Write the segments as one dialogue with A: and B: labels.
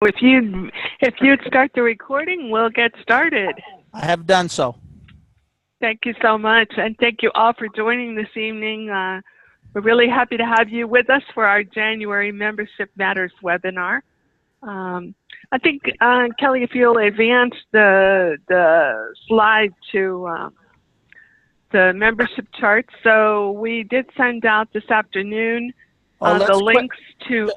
A: If you'd start the recording, we'll get started.
B: I have done so.
A: Thank you so much, and thank you all for joining this evening. We're really happy to have you with us for our January Membership Matters webinar. I think, Kelly, if you'll advance the slide to the membership chart. So we did send out this afternoon the links to,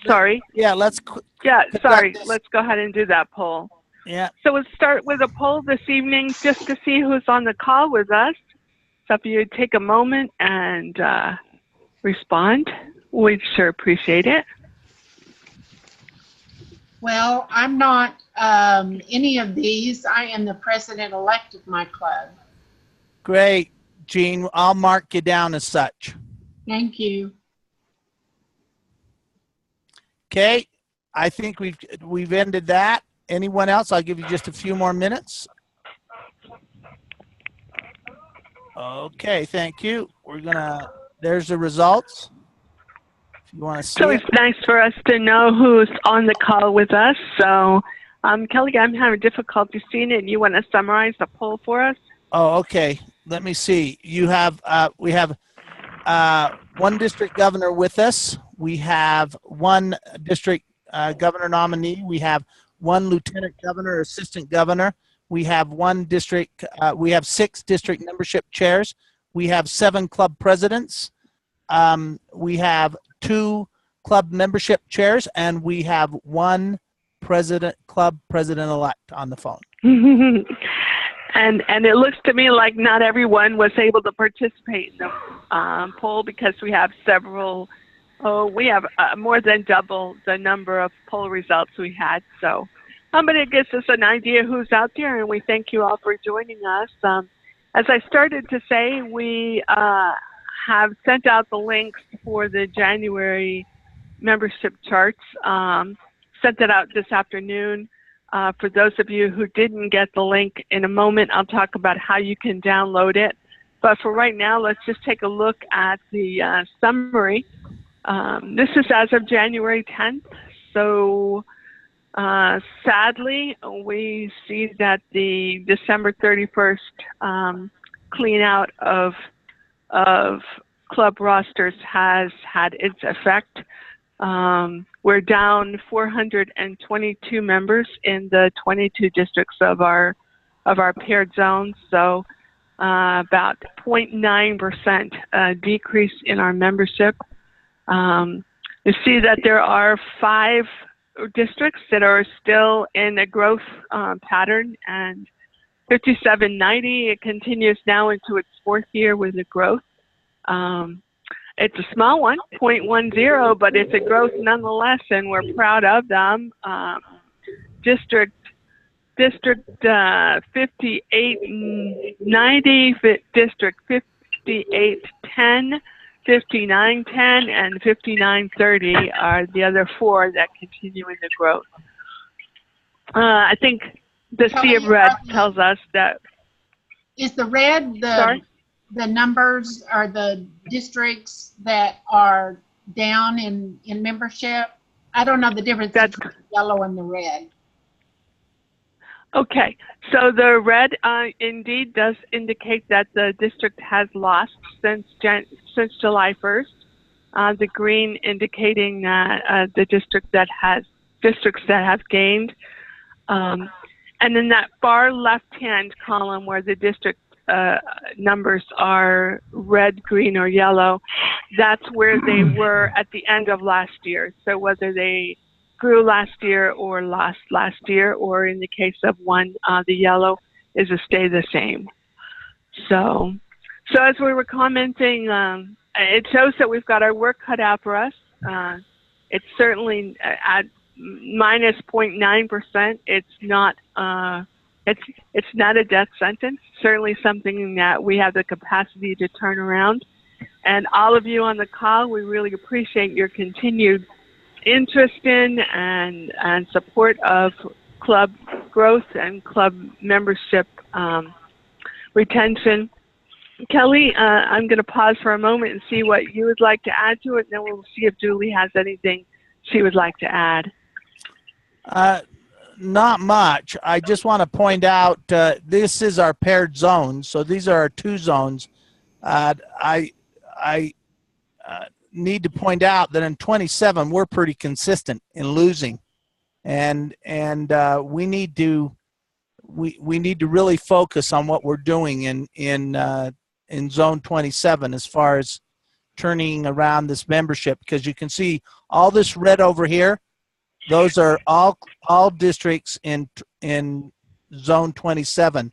A: sorry.
B: Yeah, let's go
A: ahead and do that poll.
B: Yeah.
A: So we'll start with a poll this evening just to see who's on the call with us. So if you'd take a moment and respond, we'd sure appreciate it.
C: Well, I'm not any of these. I am the president-elect of my club.
B: Great, Jean. I'll mark you down as such.
C: Thank you.
B: Okay, I think we've ended that. Anyone else? I'll give you just a few more minutes. Okay, thank you. There's the results. If you want to see
A: it's nice for us to know who's on the call with us. So, Kelly, I'm having difficulty seeing it. You want to summarize the poll for us?
B: Oh, okay. Let me see. We have one district governor with us. We have one district governor nominee. We have one lieutenant governor, assistant governor. We have we have 6 district membership chairs. We have 7 club presidents. We have 2 club membership chairs, and we have 1 club president-elect on the phone.
A: And it looks to me like not everyone was able to participate in the poll because we have more than double the number of poll results we had. So, but it gives us an idea who's out there, and we thank you all for joining us. As I started to say, we have sent out the links for the January membership charts. Sent it out this afternoon. For those of you who didn't get the link, in a moment I'll talk about how you can download it. But for right now, let's just take a look at the summary. This is as of January 10th. So sadly, we see that the December 31st clean out of club rosters has had its effect. We're down 422 members in the 22 districts of our paired zones, so about 0.9% decrease in our membership. You see that there are 5 districts that are still in a growth pattern, and 5790, it continues now into its 4th year with a growth. It's a small one, 0.10, but it's a growth nonetheless, and we're proud of them. District 5890, District 5810, 5910, and 5930 are the other 4 that continue in the growth. I think the sea of red tells us that.
C: Is the red the numbers are the districts that are down in membership? I don't know the difference between the yellow and the red.
A: Okay, so the red indeed does indicate that the district has lost since July 1st. The green indicating that the districts that have gained. And then that far left-hand column where the district numbers are red, green, or yellow, that's where they were at the end of last year. So whether they grew last year or lost last year, or in the case of one, the yellow is to stay the same. So as we were commenting, it shows that we've got our work cut out for us. It's certainly at minus 0.9%. It's not a death sentence. Certainly something that we have the capacity to turn around. And all of you on the call, we really appreciate your continued interest in and support of club growth and club membership retention. Kelly, I'm going to pause for a moment and see what you would like to add to it, and then we'll see if Julie has anything she would like to add.
B: Not much. I just want to point out this is our paired zones. So these are our two zones. I need to point out that in 27 we're pretty consistent in losing, and we need to really focus on what we're doing in zone 27 as far as turning around this membership, because you can see all this red over here. Those are all districts in zone 27,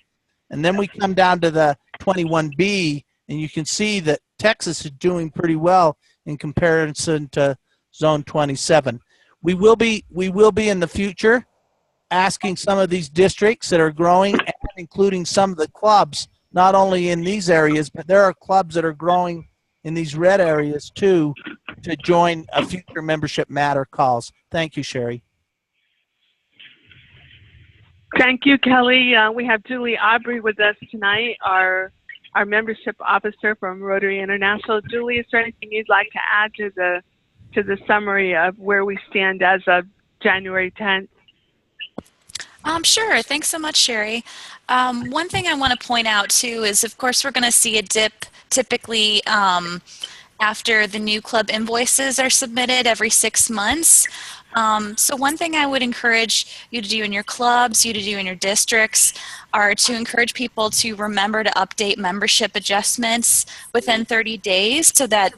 B: and then we come down to the 21B, and you can see that Texas is doing pretty well in comparison to zone 27. We will be in the future asking some of these districts that are growing, and including some of the clubs, not only in these areas, but there are clubs that are growing in these red areas too, to join a future membership matter calls. Thank you, Sherry.
A: Thank you, Kelly. We have Julie Aubrey with us tonight, our membership officer from Rotary International. Julie, is there anything you'd like to add to the summary of where we stand as of January 10th?
D: Sure. Thanks so much, Sherry. One thing I want to point out too is, of course, we're going to see a dip typically after the new club invoices are submitted every 6 months. So one thing I would encourage you to do in your clubs, you to do in your districts, are to encourage people to remember to update membership adjustments within 30 days so that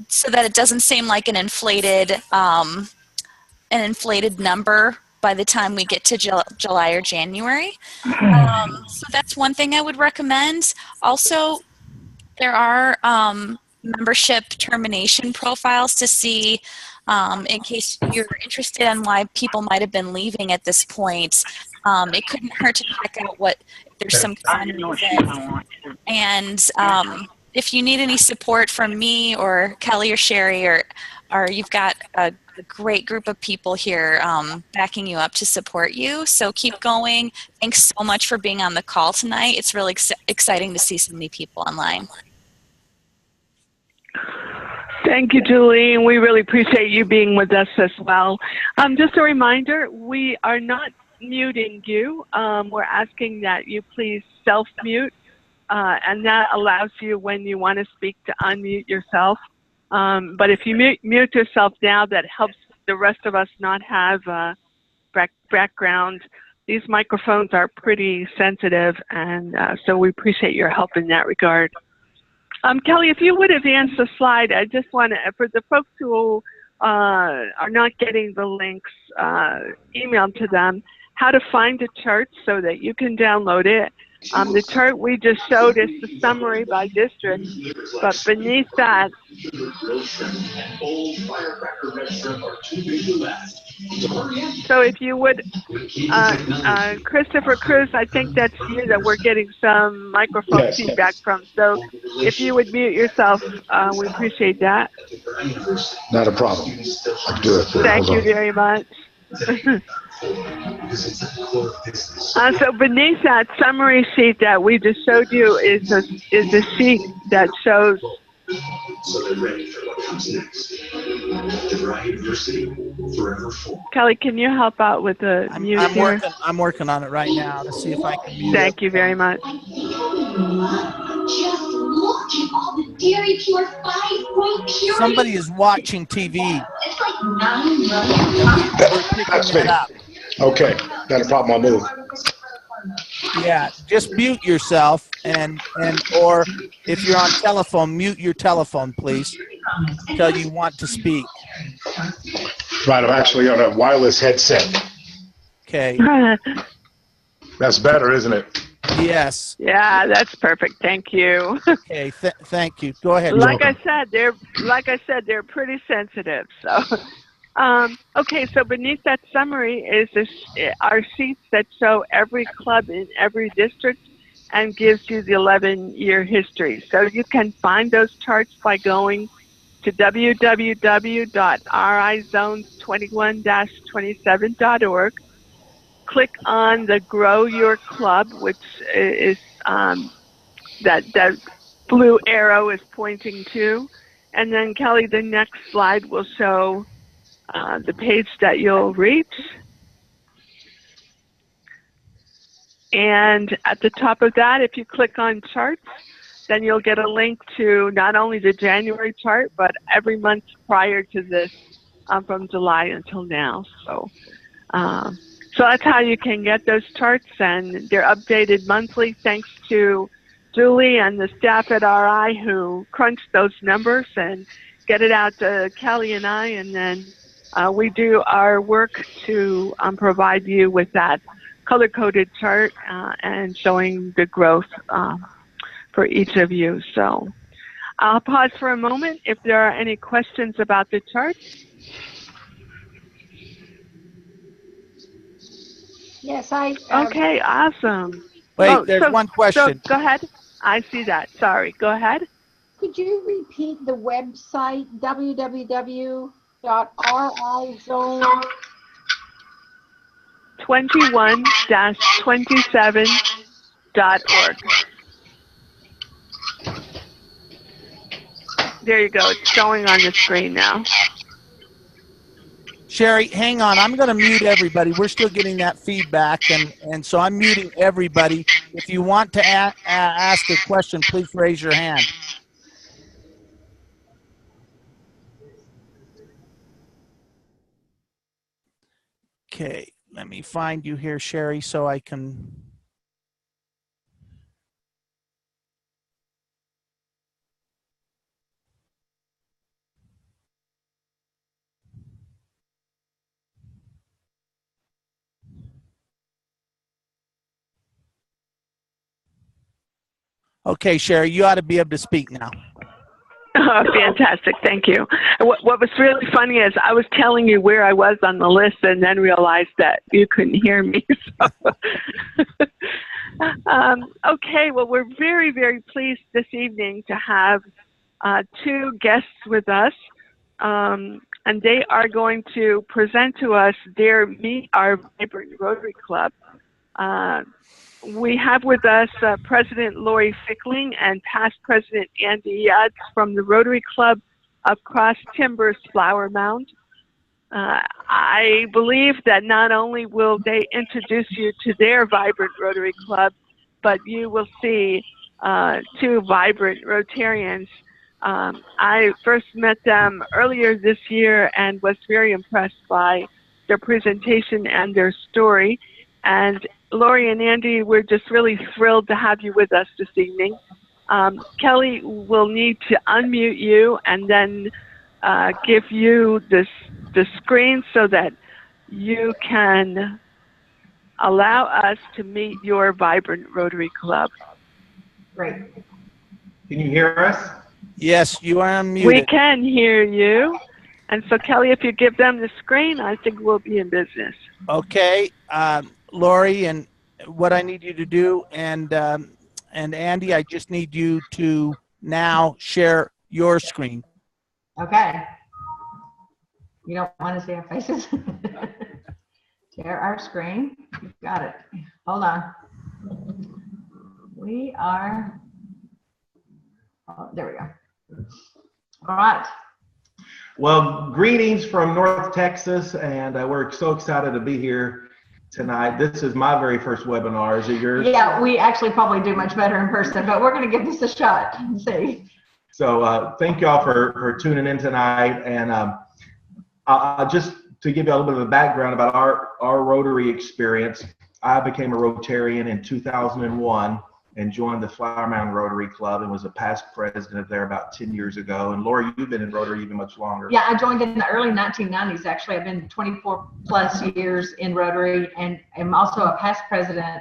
D: it doesn't seem like an inflated number by the time we get to July or January. So that's one thing I would recommend. Also, there are membership termination profiles to see in case you're interested in why people might have been leaving at this point. It couldn't hurt to check out if there's some kind of reason. And if you need any support from me or Kelly or Sherry, or you've got a great group of people here backing you up to support you. So keep going. Thanks so much for being on the call tonight. It's really exciting to see so many people online.
A: Thank you, Julie, and we really appreciate you being with us as well. Just a reminder, we are not muting you. We're asking that you please self-mute, and that allows you, when you want to speak, to unmute yourself. But if you mute yourself now, that helps the rest of us not have background. These microphones are pretty sensitive, and so we appreciate your help in that regard. Kelly, if you would advance the slide, I just want to, for the folks who are not getting the links emailed to them, how to find the chart so that you can download it. The chart we just showed is the summary by district, but beneath that, so if you would, Christopher Cruz, I think that's you that we're getting some microphone feedback from. So if you would mute yourself, we appreciate that.
E: Not a problem. I'll do it.
A: Thank you very much. So beneath that summary sheet that we just showed you is a sheet that shows. So they're ready for what comes next. DeVry University, forever full. Kelly, can you help out with the mute here?
B: I'm working on it right now to see if I can mute.
A: Thank you very much.
F: Just look at all the dairy pure 5-point purity.
B: Somebody is watching TV.
F: It's like 9
E: That's me. Okay, not a problem. I'll move.
B: Yeah, just mute yourself, or if you're on telephone, mute your telephone, please, until you want to speak.
E: Right, I'm actually on a wireless headset.
B: Okay.
E: That's better, isn't it?
B: Yes.
A: Yeah, that's perfect. Thank you.
B: Okay, thank you. Go ahead.
A: Like I said, they're pretty sensitive. So. Okay, so beneath that summary is our sheets that show every club in every district and gives you the 11-year history. So you can find those charts by going to www.rizones21-27.org. Click on the Grow Your Club, which is that blue arrow is pointing to. And then, Kelly, the next slide will show the page that you'll reach. And at the top of that, if you click on charts, then you'll get a link to not only the January chart, but every month prior to this, from July until now. So that's how you can get those charts, and they're updated monthly thanks to Julie and the staff at RI who crunch those numbers and get it out to Kelly and I, and then we do our work to provide you with that color-coded chart and showing the growth for each of you. So I'll pause for a moment if there are any questions about the chart.
G: Yes,
A: okay, awesome.
B: Wait, there's one question.
A: So go ahead. I see that. Sorry. Go ahead.
G: Could you repeat the website,
A: www.rizone21-27.org. There you go. It's showing on the screen now.
B: Sherry, hang on. I'm going to mute everybody. We're still getting that feedback, and so I'm muting everybody. If you want to ask a question, please raise your hand. Okay, let me find you here, Sherry, so I can... Okay, Sherry, you ought to be able to speak now.
A: Oh, fantastic. Thank you. What was really funny is I was telling you where I was on the list and then realized that you couldn't hear me. So. Okay, well, we're very, very pleased this evening to have two guests with us, and they are going to present to us their Meet Our Vibrant Rotary Club. We have with us President Lori Fickling and past President Andy Yutz from the Rotary Club of Cross Timbers Flower Mound. I believe that not only will they introduce you to their vibrant Rotary Club, but you will see two vibrant Rotarians. I first met them earlier this year and was very impressed by their presentation and their story. And Lori and Andy, we're just really thrilled to have you with us this evening. Kelly will need to unmute you and then give you the screen so that you can allow us to meet your vibrant Rotary Club.
H: Great. Can you hear us?
B: Yes, you are unmuted.
A: We can hear you. And so, Kelly, if you give them the screen, I think we'll be in business.
B: Okay. Lori, and what I need you to do, and Andy, I just need you to now share your screen.
H: Okay. You don't want to see our faces? Share our screen. Got it. Hold on. We are, oh, there we go. All right. Well, greetings from North Texas, and we're so excited to be here tonight. This is my very first webinar. Is it yours? Yeah, we actually probably do much better in person, but we're going to give this a shot and see. So thank you all for tuning in tonight. And just to give you a little bit of a background about our Rotary experience, I became a Rotarian in 2001 and joined the Flower Mound Rotary Club and was a past president there about 10 years ago. And Lori, you've been in Rotary even much longer. Yeah, I joined in the early 1990s, actually. I've been 24 plus years in Rotary, and I'm also a past president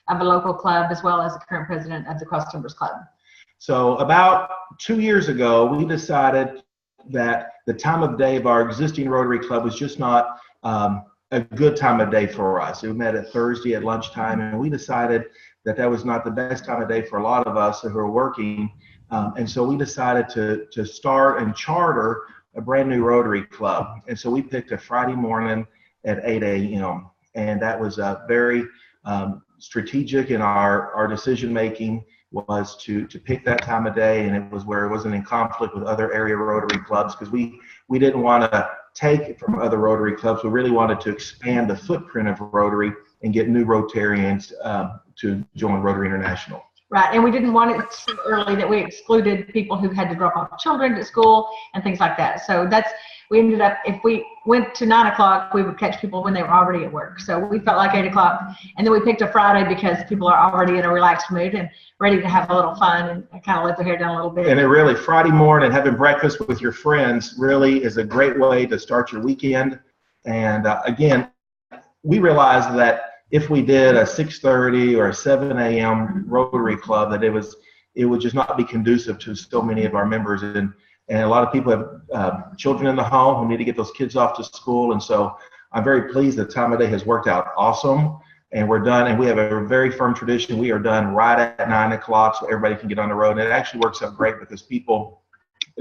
H: of a local club as well as the current president of the Cross Timbers Club. So about 2 years ago, we decided that the time of day of our existing Rotary Club was just not a good time of day for us. We met at Thursday at lunchtime, and we decided that was not the best time of day for a lot of us who are working. And so we decided to start and charter a brand new Rotary Club. And so we picked a Friday morning at 8 a.m. And that was very strategic in our decision making, was to pick that time of day, and it was where it wasn't in conflict with other area Rotary clubs, because we didn't want to take it from other Rotary clubs. We really wanted to expand the footprint of Rotary and get new Rotarians to join Rotary International.
I: Right, and we didn't want it so early that we excluded people who had to drop off children at school and things like that. So we ended up, if we went to 9 o'clock, we would catch people when they were already at work. So we felt like 8 o'clock, and then we picked a Friday because people are already in a relaxed mood and ready to have a little fun and kind of let their hair down a little bit.
H: And it really, Friday morning, having breakfast with your friends really is a great way to start your weekend. And again, we realized that if we did a 6:30 or a 7 a.m. Rotary Club, that it would just not be conducive to so many of our members. And a lot of people have children in the home who need to get those kids off to school. And so I'm very pleased the time of day has worked out awesome. And we're done, and we have a very firm tradition. We are done right at 9 o'clock so everybody can get on the road. And it actually works out great because people,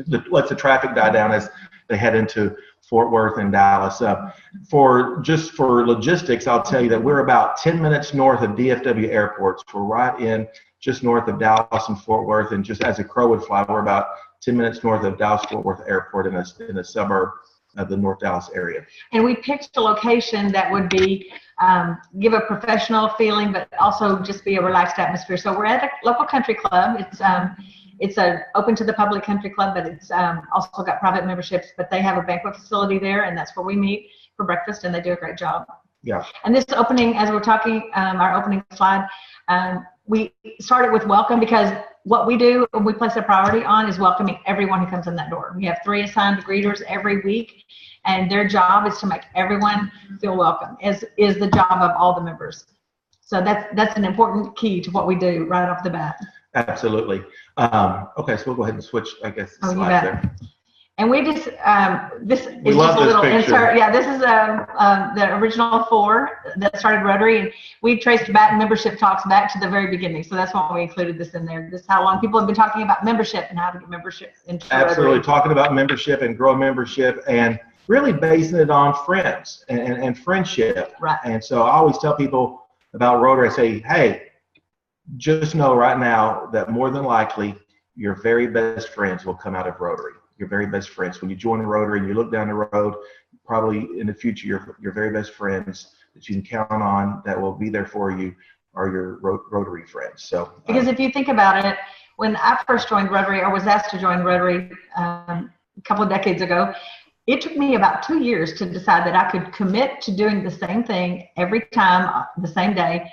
H: lets the traffic die down as they head into Fort Worth and Dallas. For logistics, I'll tell you that we're about 10 minutes north of DFW airports. We're right in just north of Dallas and Fort Worth, and just as a crow would fly, we're about 10 minutes north of Dallas-Fort Worth Airport in a suburb of the North Dallas area. And
I: we picked a location that would be give a professional feeling, but also just be a relaxed atmosphere. So we're at a local country club. It's a open to the public country club, but it's also got private memberships. But they have a banquet facility there, and that's where we meet for breakfast, and they do a great job.
H: Yeah.
I: And this opening, as we're talking, our opening slide, we started with welcome, because what we do and we place a priority on is welcoming everyone who comes in that door. We have 3 assigned greeters every week, and their job is to make everyone feel welcome, as is the job of all the members. So that's an important key to what we do right off the bat.
H: Absolutely. Okay, so we'll go ahead and switch, I guess, the slide there.
I: And we just, this is just a little insert. Yeah, this is the original 4 that started Rotary, and we traced back membership talks back to the very beginning. So that's why we included this in there. This is how long people have been talking about membership and how to get membership into
H: Absolutely,
I: Rotary.
H: Talking about membership and grow membership, and really basing it on friends and friendship.
I: Right.
H: And so I always tell people about Rotary, I say, hey, just know right now that more than likely your very best friends will come out of Rotary. Your very best friends. When you join the Rotary and you look down the road, probably in the future, your very best friends that you can count on that will be there for you are your Rotary friends. So
I: because if you think about it, when I first joined Rotary, or was asked to join Rotary a couple of decades ago, it took me about 2 years to decide that I could commit to doing the same thing every time, the same day,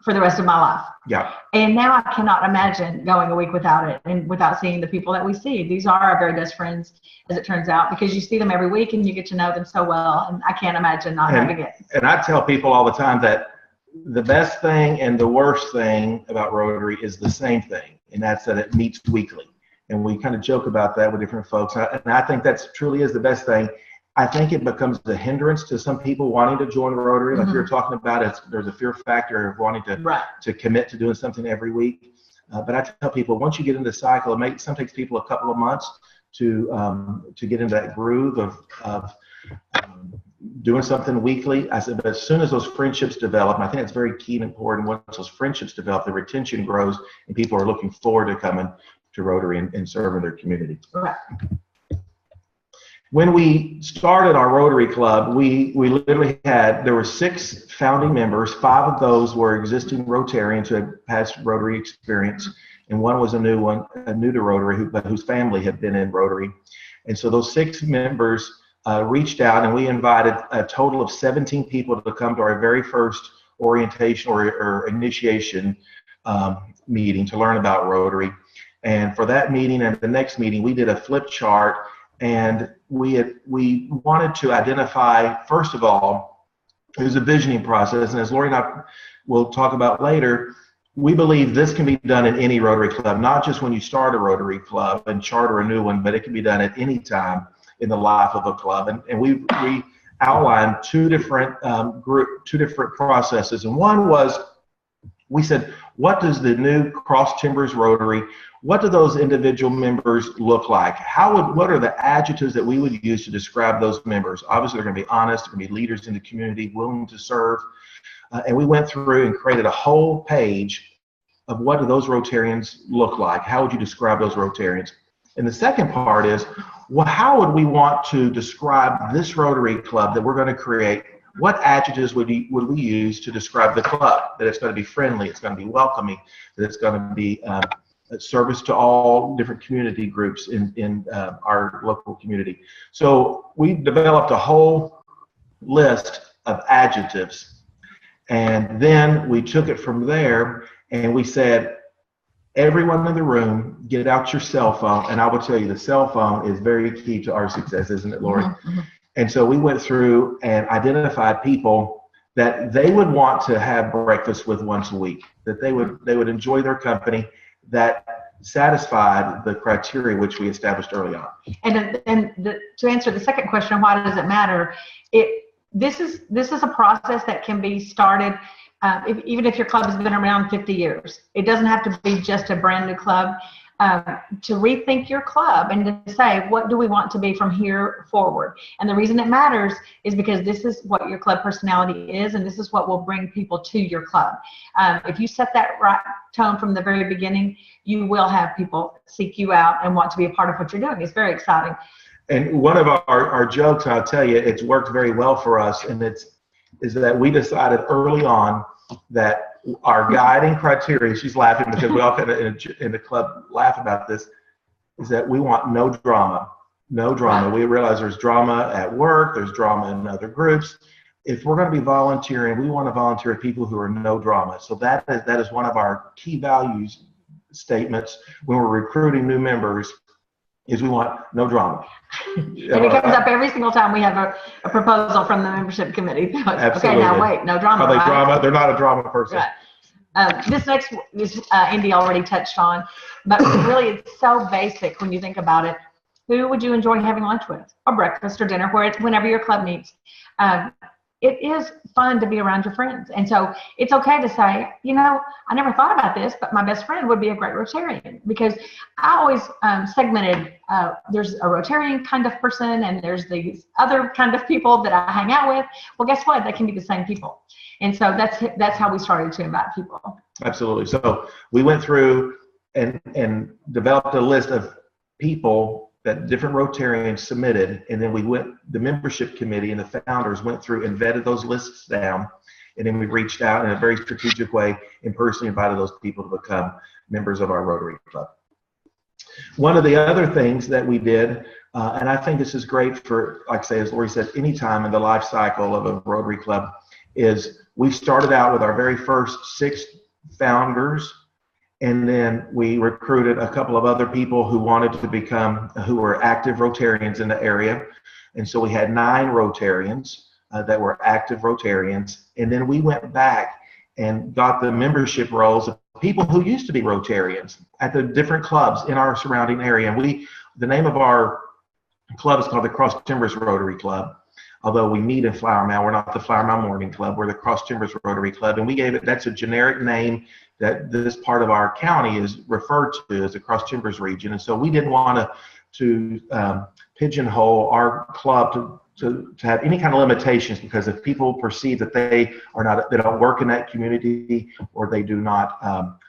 I: for the rest of my life.
H: Yeah.
I: And now I cannot imagine going a week without it and without seeing the people that we see. These are our very best friends, as it turns out, because you see them every week and you get to know them so well. And I can't imagine not having it.
H: And I tell people all the time that the best thing and the worst thing about Rotary is the same thing, and that's that it meets weekly. And we kind of joke about that with different folks. And I think that's truly is the best thing. I think it becomes a hindrance to some people wanting to join Rotary. Like you're talking about, there's a fear factor of wanting to commit to doing something every week. But I tell people, once you get into the cycle, some takes people a couple of months to get into that groove of doing something weekly. I said, but as soon as those friendships develop, and I think it's very key and important, once those friendships develop, the retention grows, and people are looking forward to coming to Rotary and serving their community.
I: Right.
H: When we started our Rotary Club, we literally there were 6 founding members. 5 of those were existing Rotarians who had past Rotary experience, and 1 was a new to Rotary, but whose family had been in Rotary. And so those 6 members reached out, and we invited a total of 17 people to come to our very first orientation or initiation meeting to learn about Rotary. And for that meeting and the next meeting, we did a flip chart. And we wanted to identify, first of all, it was a visioning process. And as Lori and I will talk about later, we believe this can be done in any Rotary Club, not just when you start a Rotary Club and charter a new one, but it can be done at any time in the life of a club. And we outlined 2 different processes. And one was, we said, what does the new Cross Timbers Rotary, what do those individual members look like? What are the adjectives that we would use to describe those members? Obviously, they're going to be honest, they're going to be leaders in the community, willing to serve. And we went through and created a whole page of what do those Rotarians look like? How would you describe those Rotarians? And the second part is, well, how would we want to describe this Rotary Club that we're going to create? what adjectives would we use to describe the club? That it's going to be friendly, it's going to be welcoming, that it's going to be a service to all different community groups in our local community. So we developed a whole list of adjectives, and then we took it from there and we said, everyone in the room, get out your cell phone. And I will tell you, the cell phone is very key to our success, isn't it, Lori?
I: Mm-hmm.
H: And so we went through and identified people that they would want to have breakfast with once a week, that they would enjoy their company, that satisfied the criteria which we established early on.
I: To answer the second question, why does it matter? This is a process that can be started even if your club has been around 50 years. It doesn't have to be just a brand new club. To rethink your club and to say, what do we want to be from here forward? And the reason it matters is because this is what your club personality is, and this is what will bring people to your club. If you set that right tone from the very beginning, you will have people seek you out and want to be a part of what you're doing. It's very exciting.
H: And one of our jokes, I'll tell you, it's worked very well for us, and is that we decided early on that our guiding criteria, she's laughing because we often in the club laugh about this, is that we want no drama. No drama. We realize there's drama at work, there's drama in other groups. If we're going to be volunteering, we want to volunteer with people who are no drama. So that is one of our key values statements when we're recruiting new members, is we want no drama.
I: And it comes up every single time we have a proposal from the membership committee. Okay, now wait, no drama.
H: Are they
I: right?
H: drama? They're not a drama person.
I: Right. This next is Indy already touched on, but really it's so basic when you think about it. Who would you enjoy having lunch with, or breakfast or dinner, whenever your club meets? It is fun to be around your friends. And so it's okay to say, you know, I never thought about this, but my best friend would be a great Rotarian, because I always segmented, there's a Rotarian kind of person and there's these other kind of people that I hang out with. Well, guess what? They can be the same people. And so that's how we started to invite people.
H: Absolutely. So we went through and developed a list of people that different Rotarians submitted, and then the membership committee and the founders went through and vetted those lists down, and then we reached out in a very strategic way and personally invited those people to become members of our Rotary Club. One of the other things that we did, and I think this is great for, like I say, as Lori said, any time in the life cycle of a Rotary Club, is we started out with our very first 6 founders, and then we recruited a couple of other people who wanted to who were active Rotarians in the area. And so we had 9 Rotarians that were active Rotarians. And then we went back and got the membership roles of people who used to be Rotarians at the different clubs in our surrounding area. And the name of our club is called the Cross Timbers Rotary Club. Although we meet in Flower Mound, we're not the Flower Mound Morning Club, we're the Cross Timbers Rotary Club. And we gave it, that's a generic name that this part of our county is referred to as the Cross Timbers region. And so we didn't want to pigeonhole our club to have any kind of limitations, because if people perceive that they don't work in that community, or they do not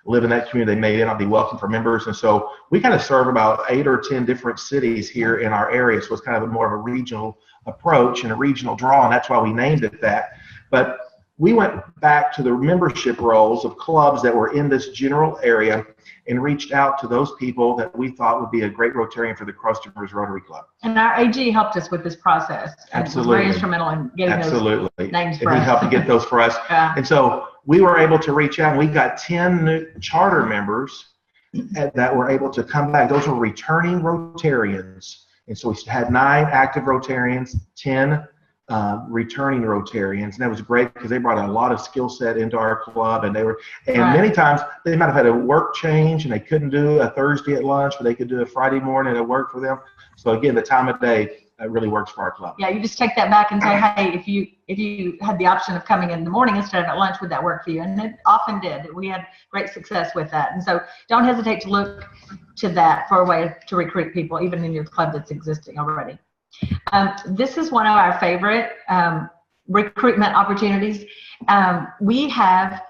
H: live in that community, they may not be welcome for members. And so we kind of serve about 8 or 10 different cities here in our area. So it's kind of more of a regional approach and a regional draw, and that's why we named it that. But we went back to the membership roles of clubs that were in this general area and reached out to those people that we thought would be a great Rotarian for the Cross Timbers Rotary Club.
I: And our AG helped us with this process.
H: Absolutely.
I: Very instrumental in getting those names for us.
H: And he helped to get those for us.
I: Yeah.
H: And so we were able to reach out, and we got 10 new charter members that were able to come back. Those were returning Rotarians. And so we had 9 active Rotarians, 10 returning Rotarians, and that was great because they brought a lot of skill set into our club, and many times they might have had a work change and they couldn't do a Thursday at lunch, but they could do a Friday morning at work for them. So again, the time of day really works for our club.
I: Yeah, you just take that back and say, hey, if you had the option of coming in the morning instead of at lunch, would that work for you? And it often did. We had great success with that. And so don't hesitate to look to that for a way to recruit people, even in your club that's existing already. This is one of our favorite recruitment opportunities. We have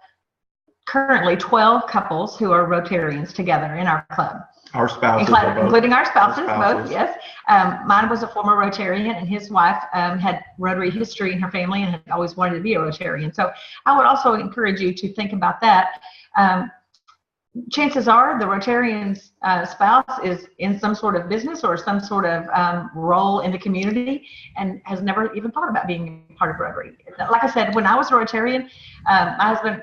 I: currently 12 couples who are Rotarians together in our club.
E: Our spouses are both.
I: Including our spouses,
E: Our
I: both, yes. Mine was a former Rotarian, and his wife had Rotary history in her family and had always wanted to be a Rotarian. So I would also encourage you to think about that. Chances are the Rotarian's spouse is in some sort of business or some sort of role in the community and has never even thought about being part of Rotary. Like I said, when I was a Rotarian, my husband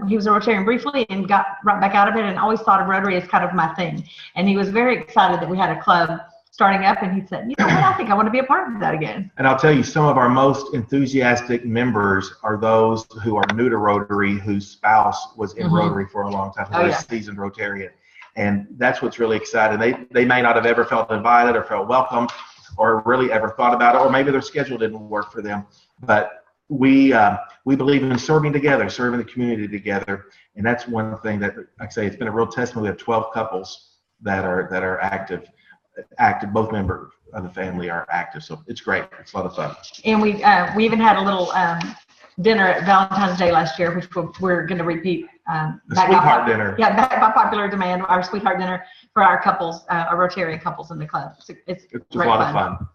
I: he was a Rotarian briefly and got right back out of it and always thought of Rotary as kind of my thing. And he was very excited that we had a club starting up, and he said, you know what, I think I want to be a part of that again.
E: And I'll tell you, some of our most enthusiastic members are those who are new to Rotary, whose spouse was in Rotary for a long time, who is a seasoned Rotarian. And that's what's really exciting. They may not have ever felt invited or felt welcome or really ever thought about it, or maybe their schedule didn't work for them. But we believe in serving together, serving the community together, and that's one thing that, like I say, it's been a real testament. We have 12 couples that are active. Both members of the family are active, so it's great. It's a lot of fun.
I: And we even had a little dinner at Valentine's Day last year, which we're going to repeat.
E: The sweetheart dinner.
I: Yeah, back by popular demand, our sweetheart dinner for our couples, our Rotarian couples in the club. It's
E: a lot of fun.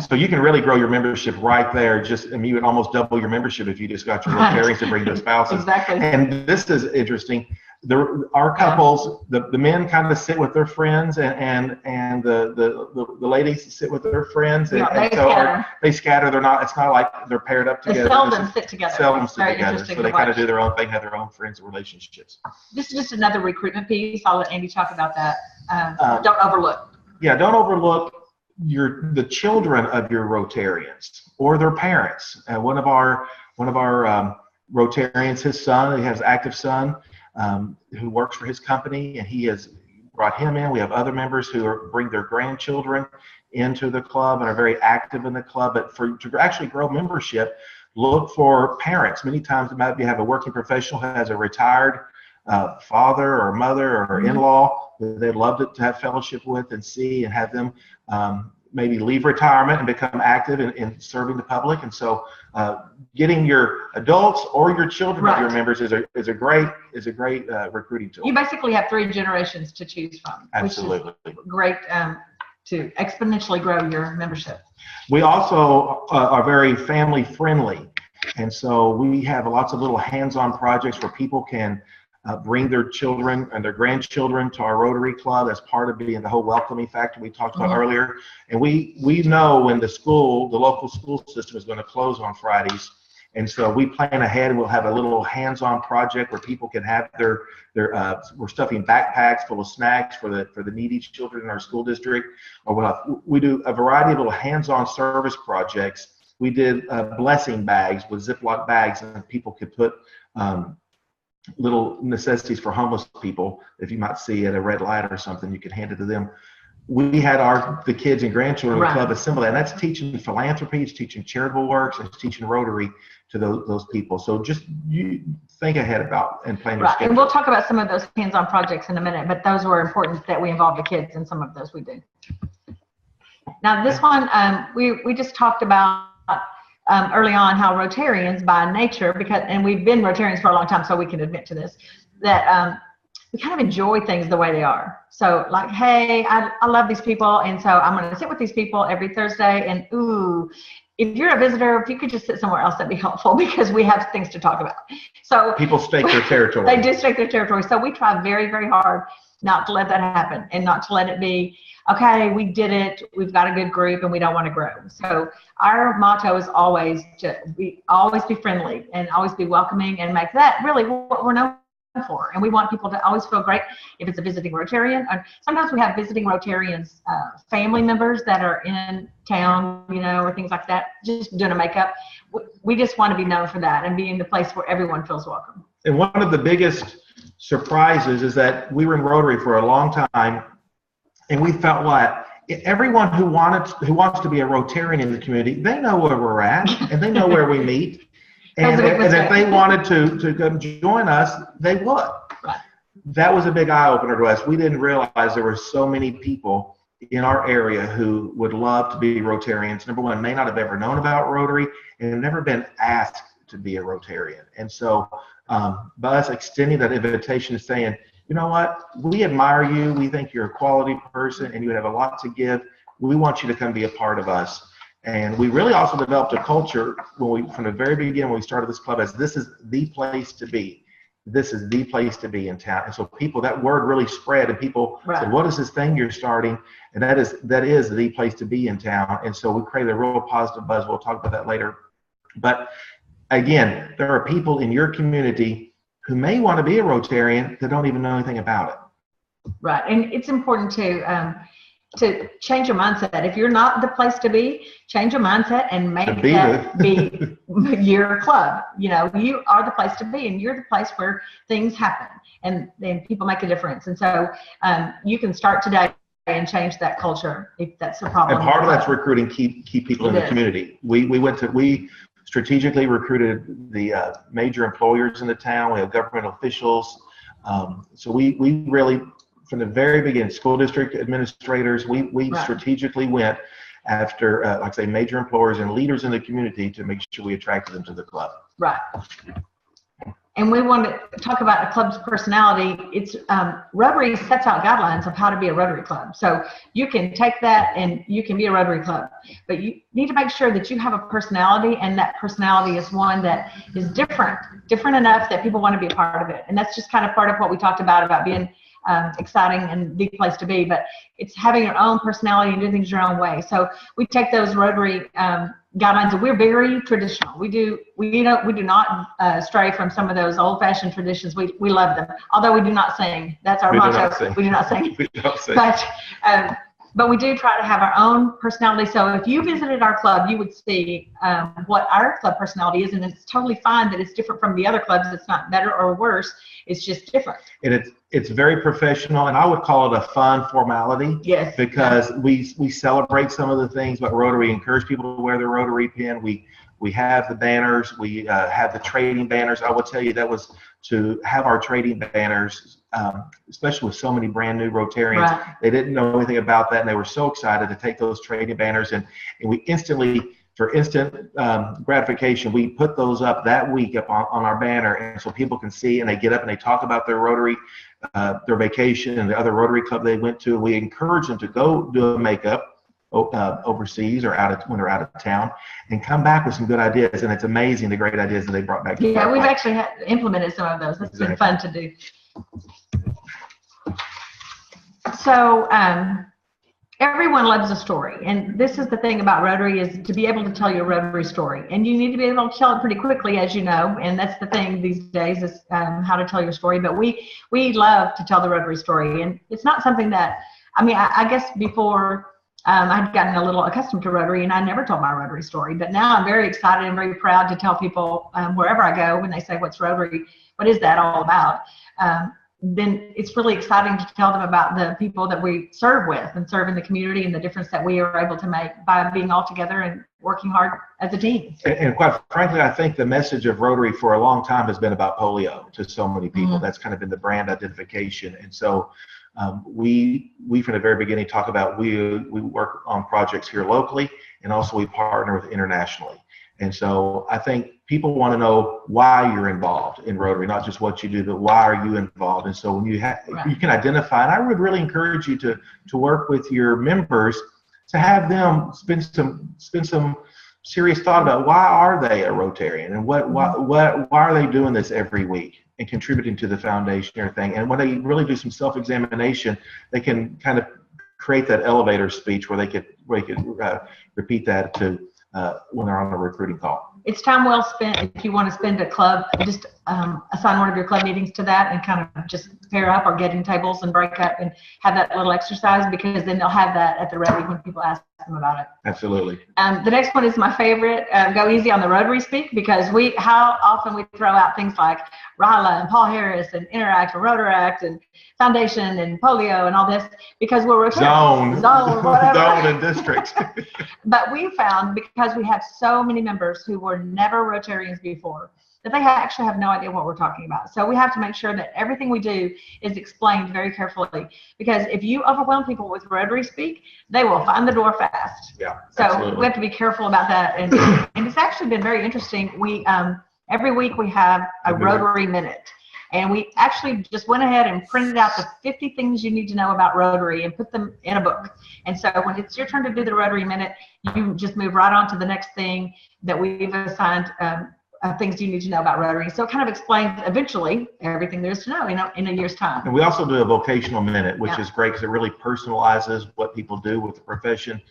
E: So you can really grow your membership right there. You would almost double your membership if you just got your Rotarians to bring their spouses.
I: Exactly.
E: And this is interesting. Our couples, the men kind of sit with their friends, and the ladies sit with their friends, and so they scatter. It's not like they're paired up together.
I: They seldom sit together.
E: So they kind of do their own thing, have their own friends and relationships.
I: This is just another recruitment piece. I'll let Andy talk about that. Don't overlook.
E: Yeah, don't overlook the children of your Rotarians or their parents. One of our Rotarians, his son, he has an active son who works for his company, and he has brought him in. We have other members who bring their grandchildren into the club and are very active in the club. But to actually grow membership, look for parents. Many times it might be have a working professional who has a retired father or mother or in-law that they'd love to have fellowship with and see, and have them maybe leave retirement and become active in serving the public. And so getting your adults or your children of your members is a great recruiting tool.
I: You basically have 3 generations to choose from.
E: Absolutely.
I: Which is great to exponentially grow your membership.
E: We also are very family friendly. And so we have lots of little hands-on projects where people can bring their children and their grandchildren to our Rotary Club as part of being the whole welcoming factor we talked about earlier. And we know when the local school system is going to close on Fridays. And so we plan ahead, and we'll have a little hands-on project where people can have we're stuffing backpacks full of snacks for the needy children in our school district. Or we do a variety of little hands-on service projects. We did blessing bags with Ziploc bags, and people could put little necessities for homeless people. If you might see at a red light or something, you could hand it to them. We had the kids and grandchildren of the club assemble that, and that's teaching philanthropy, it's teaching charitable works, and it's teaching Rotary to those people. So just you think ahead about and plan your schedule.
I: And we'll talk about some of those hands-on projects in a minute, but those were important that we involve the kids in some of those we do. Now this one, we just talked about early on how Rotarians by nature, and we've been Rotarians for a long time, so we can admit to this, that we kind of enjoy things the way they are. So like, hey, I love these people, and so I'm going to sit with these people every Thursday, and ooh, if you're a visitor, if you could just sit somewhere else, that'd be helpful, because we have things to talk about. So
E: people stake their territory.
I: They do stake their territory. So we try very, very hard not to let that happen, and not to let it be, okay, we did it, we've got a good group, and we don't want to grow. So our motto is always be friendly and always be welcoming, and make that really what we're known for. And we want people to always feel great if it's a visiting Rotarian. Sometimes we have visiting Rotarians, family members that are in town, or things like that, just doing a makeup. We just want to be known for that and be in the place where everyone feels welcome.
E: And one of the biggest surprises is that we were in Rotary for a long time, and we felt like everyone who wants to be a Rotarian in the community, they know where we're at, and they know where we meet. And if they wanted to come join us, they would.
I: Right.
E: That was a big eye-opener to us. We didn't realize there were so many people in our area who would love to be Rotarians. Number one, may not have ever known about Rotary, and have never been asked to be a Rotarian. And so But us extending that invitation and saying, you know what, we admire you, we think you're a quality person and you have a lot to give. We want you to come be a part of us. And we really also developed a culture from the very beginning when we started this club, as this is the place to be. This is the place to be in town. And so people, that word really spread, and people said, what is this thing you're starting? And that is the place to be in town. And so we created a real positive buzz. We'll talk about that later. But again, there are people in your community who may want to be a Rotarian that don't even know anything about it.
I: Right. And it's important to change your mindset. If you're not the place to be, change your mindset and make that be your club. You know, you are the place to be, and you're the place where things happen and then people make a difference. And so you can start today and change that culture if that's a problem.
E: And part of that's recruiting key people in the community. We strategically recruited the major employers in the town. We have government officials. So we really, from the very beginning, school district administrators, we strategically went after, like I say, major employers and leaders in the community to make sure we attracted them to the club.
I: Right. And we want to talk about the club's personality. It's Rotary sets out guidelines of how to be a Rotary club. So you can take that and you can be a Rotary club, but you need to make sure that you have a personality, and that personality is one that is different enough that people want to be a part of it. And that's just kind of part of what we talked about being exciting and the place to be, but it's having your own personality and doing things your own way. So we take those Rotary guidelines, and we're very traditional. We do not stray from some of those old-fashioned traditions. We love them, although we do not sing. That's our motto. We do not sing.
E: We don't sing.
I: But we do try to have our own personality. So if you visited our club, you would see what our club personality is, and it's totally fine that it's different from the other clubs. It's not better or worse. It's just different.
E: And it's very professional, and I would call it a fun formality.
I: Yes.
E: Because we celebrate some of the things about Rotary, encourage people to wear their Rotary pin. We have the banners. We have the trading banners. I will tell you, that was to have our trading banners, especially with so many brand new Rotarians.
I: Right.
E: They didn't know anything about that, and they were so excited to take those trading banners, and we instantly, for instant gratification, we put those up that week up on our banner, and so people can see, and they get up and they talk about their Rotary, their vacation and the other Rotary club they went to. We encourage them to go do a makeup overseas or when they're out of town, and come back with some good ideas. And it's amazing the great ideas that they brought back.
I: Yeah, we've actually implemented some of those. It's been fun to do. So everyone loves a story, and this is the thing about Rotary, is to be able to tell your Rotary story, and you need to be able to tell it pretty quickly, as you know, and that's the thing these days is how to tell your story. But we love to tell the Rotary story, and it's not something that, I mean, I guess before I'd gotten a little accustomed to Rotary, and I never told my Rotary story, but now I'm very excited and very proud to tell people wherever I go, when they say, what's Rotary, what is that all about? Then it's really exciting to tell them about the people that we serve with and serve in the community, and the difference that we are able to make by being all together and working hard as a team.
E: And quite frankly, I think the message of Rotary for a long time has been about polio to so many people. Mm-hmm. That's kind of been the brand identification. And so we from the very beginning talk about we work on projects here locally, and also we partner with internationally. And so I think people want to know why you're involved in Rotary, not just what you do, but why are you involved? And so when you can identify, and I would really encourage you to work with your members to have them spend some serious thought about why are they a Rotarian, and why are they doing this every week and contributing to the foundation or thing. And when they really do some self-examination, they can kind of create that elevator speech where they could repeat that to when they're on a recruiting call.
I: It's time well spent if you want to spend a club, just assign one of your club meetings to that, and kind of just pair up or get in tables and break up and have that little exercise, because then they'll have that at the ready when people ask them about it.
E: Absolutely.
I: The next one is my favorite, go easy on the Rotary speak, because how often we throw out things like RILA and Paul Harris and Interact and Rotaract and Foundation and Polio and all this, because we're
E: Rotarians. Zone,
I: whatever.
E: Zone and districts.
I: But we found, because we have so many members who were never Rotarians before, that they actually have no idea what we're talking about. So we have to make sure that everything we do is explained very carefully, because if you overwhelm people with Rotary speak, they will find the door fast.
E: Yeah.
I: So
E: absolutely.
I: we have to be careful about that. And it's actually been very interesting. Every week we have a Rotary Minute. And we actually just went ahead and printed out the 50 things you need to know about Rotary and put them in a book. And so when it's your turn to do the Rotary Minute, you just move right on to the next thing that we've assigned, things you need to know about Rotary. So it kind of explains eventually everything there is to know in a year's time.
E: And we also do a vocational minute, which is great because it really personalizes what people do with the profession.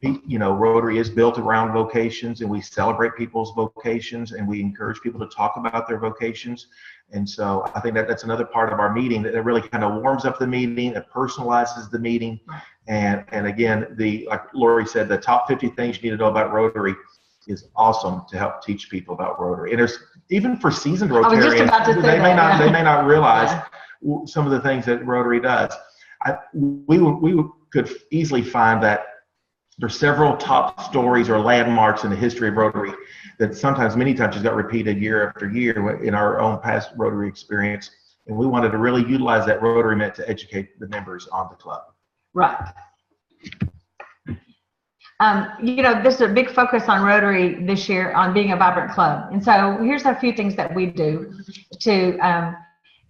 E: Rotary is built around vocations, and we celebrate people's vocations, and we encourage people to talk about their vocations. And so I think that's another part of our meeting that really kind of warms up the meeting, it personalizes the meeting. And again, like Lori said, the top 50 things you need to know about Rotary is awesome to help teach people about Rotary. And there's, even for seasoned Rotarians, they may not realize some of the things that Rotary does. We could easily find that there's several top stories or landmarks in the history of Rotary that many times just got repeated year after year in our own past Rotary experience. And we wanted to really utilize that Rotary Minute to educate the members on the club.
I: Right. There's a big focus on Rotary this year on being a vibrant club. And so here's a few things that we do to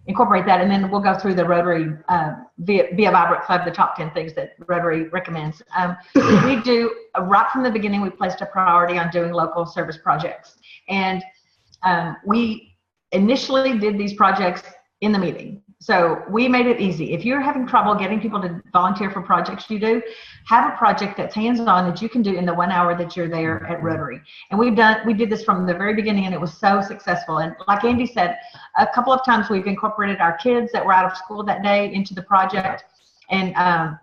I: incorporate that, and then we'll go through the Rotary Be a Vibrant Club, the top 10 things that Rotary recommends. We do, right from the beginning, we placed a priority on doing local service projects. And we initially did these projects in the meeting. So we made it easy. If you're having trouble getting people to volunteer for projects you do, have a project that's hands-on that you can do in the 1 hour that you're there at Rotary. And we did this from the very beginning, and it was so successful. And like Andy said, a couple of times we've incorporated our kids that were out of school that day into the project, and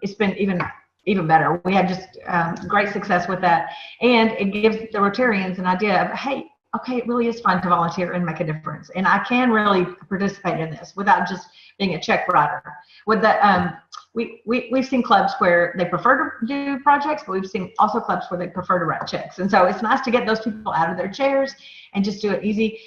I: it's been even better. We had just great success with that. And it gives the Rotarians an idea of, hey, okay, it really is fun to volunteer and make a difference. And I can really participate in this without just being a check writer. With that, we've seen clubs where they prefer to do projects, but we've seen also clubs where they prefer to write checks. And so it's nice to get those people out of their chairs and just do it easy.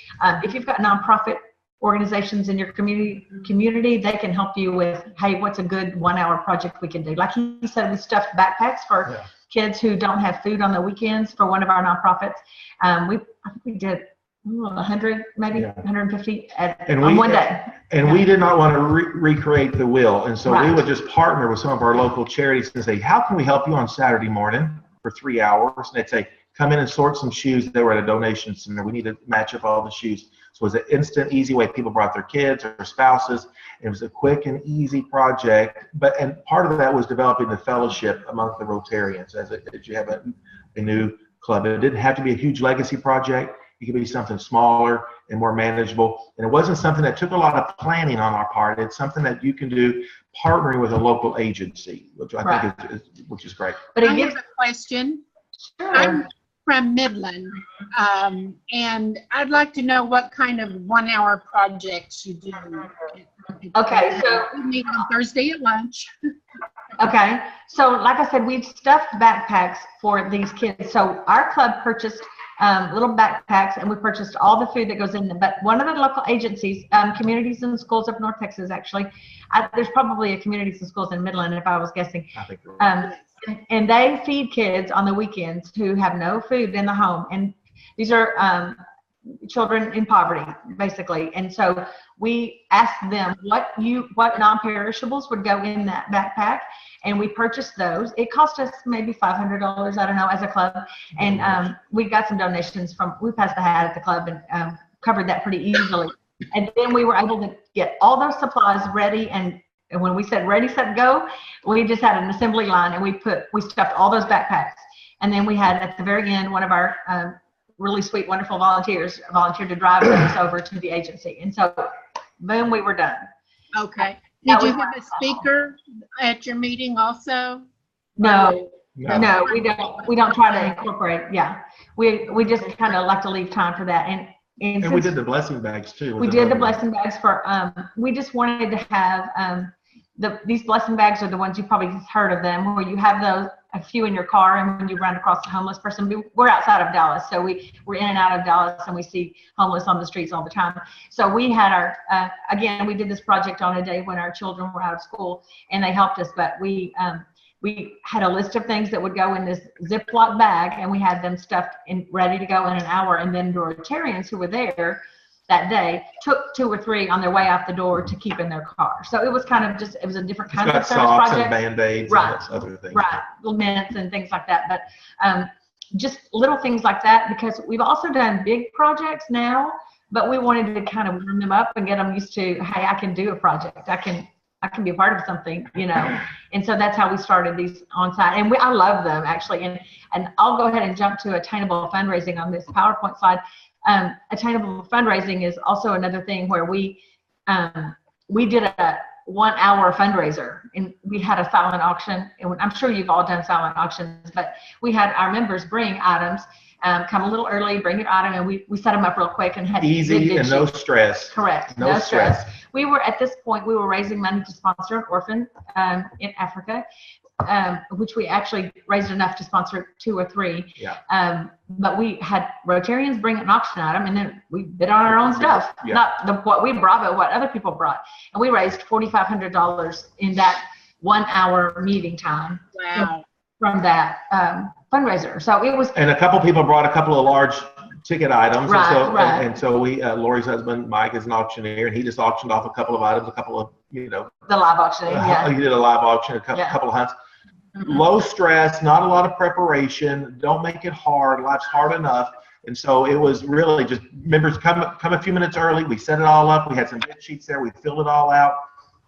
I: If you've got nonprofit organizations in your community, they can help you with, hey, what's a good 1 hour project we can do? Like he said, we stuffed backpacks for kids who don't have food on the weekends for one of our nonprofits. I think we did 100, maybe 150 on one day.
E: And we did not want to recreate the wheel. And so we would just partner with some of our local charities and say, how can we help you on Saturday morning for 3 hours? And they'd say, come in and sort some shoes. They were at a donation center. We need to match up all the shoes. So it was an instant, easy way. People brought their kids or spouses. It was a quick and easy project. And part of that was developing the fellowship among the Rotarians as you have a new club. It didn't have to be a huge legacy project. It could be something smaller and more manageable. And it wasn't something that took a lot of planning on our part. It's something that you can do partnering with a local agency, which I think is great.
C: But I have a question. Sure. I'm from Midland, and I'd like to know what kind of 1 hour projects you do.
I: Okay, so
C: we meet on Thursday at lunch.
I: Okay, so like I said, we've stuffed backpacks for these kids. So our club purchased little backpacks, and we purchased all the food that goes in them. But one of the local agencies, Communities and Schools of North Texas, actually, there's probably a Communities and Schools in Midland, if I was guessing.
E: I think
I: and they feed kids on the weekends who have no food in the home. And these are children in poverty, basically. And so we asked them what non-perishables would go in that backpack, and we purchased those. It cost us maybe $500, I don't know, as a club. And we got some donations we passed the hat at the club and covered that pretty easily. And then we were able to get all those supplies ready, and when we said ready, set, go, we just had an assembly line, and we stuffed all those backpacks. And then we had, at the very end, one of our really sweet, wonderful volunteers volunteered to drive those over to the agency. And so, boom, we were done.
C: Okay. Did you have a speaker at your meeting also?
I: No, we don't try to incorporate. Yeah, we just kind of like to leave time for that. And
E: we did the blessing bags too.
I: We did the blessing bags for. We just wanted to have these blessing bags are the ones you probably heard of them, where you have a few in your car, and when you run across a homeless person, we're outside of Dallas, so we're in and out of Dallas, and we see homeless on the streets all the time. So we had again, we did this project on a day when our children were out of school, and they helped us, but we had a list of things that would go in this Ziploc bag, and we had them stuffed and ready to go in an hour. And then the Rotarians who were there that day took 2 or 3 on their way out the door to keep in their car. So it was kind of just, it was a different kind of service project.
E: And Band-Aids
I: right,
E: and other things.
I: Right, little mints and things like that. But just little things like that, because we've also done big projects now, but we wanted to kind of warm them up and get them used to, hey, I can do a project. I can be a part of something, you know. And so that's how we started these on site. And I love them, actually. And I'll go ahead and jump to attainable fundraising on this PowerPoint slide. Attainable fundraising is also another thing where we did a 1-hour fundraiser, and we had a silent auction. And I'm sure you've all done silent auctions, but we had our members bring items, come a little early, bring your item, and we set them up real quick and had
E: easy and no stress.
I: Correct.
E: No stress.
I: We were at this point, we were raising money to sponsor an orphan in Africa, which we actually raised enough to sponsor 2 or 3.
E: Yeah.
I: But we had Rotarians bring an auction item, and then we bid on our own stuff,
E: yeah.
I: not what we brought, but what other people brought. And we raised $4,500 in that 1-hour meeting time.
C: Wow.
I: From that fundraiser. So it was.
E: And a couple people brought a couple of large ticket items.
I: Right,
E: and so we, Lori's husband, Mike, is an auctioneer, and he just auctioned off a couple of items, a couple of, you know.
I: The live auctioning, yeah.
E: He did a live auction, a couple of hunts. Mm-hmm. Low stress, not a lot of preparation. Don't make it hard. Life's hard enough. And so it was really just members come a few minutes early. We set it all up. We had some bid sheets there. We filled it all out,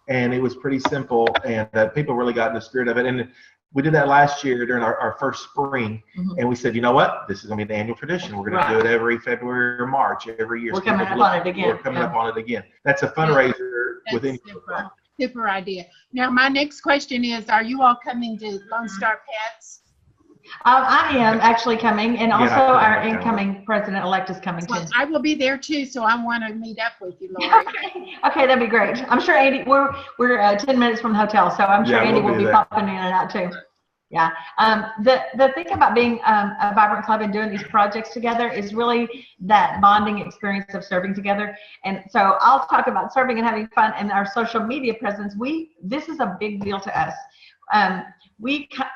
E: and it was pretty simple. And people really got in the spirit of it. And we did that last year during our first spring,
I: mm-hmm.
E: and we said, you know what? This is going to be an annual tradition. We're going to do it every February or March every year.
I: We're coming up on it again.
E: We're coming up on it again. That's a fundraiser within.
C: Super idea. Now, my next question is, are you all coming to Lone Star Pets?
I: I am actually coming, and also our incoming president-elect is coming too.
C: I will be there too, so I want to meet up with you, Lori.
I: Okay, that'd be great. I'm sure Andy, we're 10 minutes from the hotel, so I'm sure Andy will be popping in and out too. Yeah. The thing about being a vibrant club and doing these projects together is really that bonding experience of serving together. And so I'll talk about serving and having fun and our social media presence. This is a big deal to us.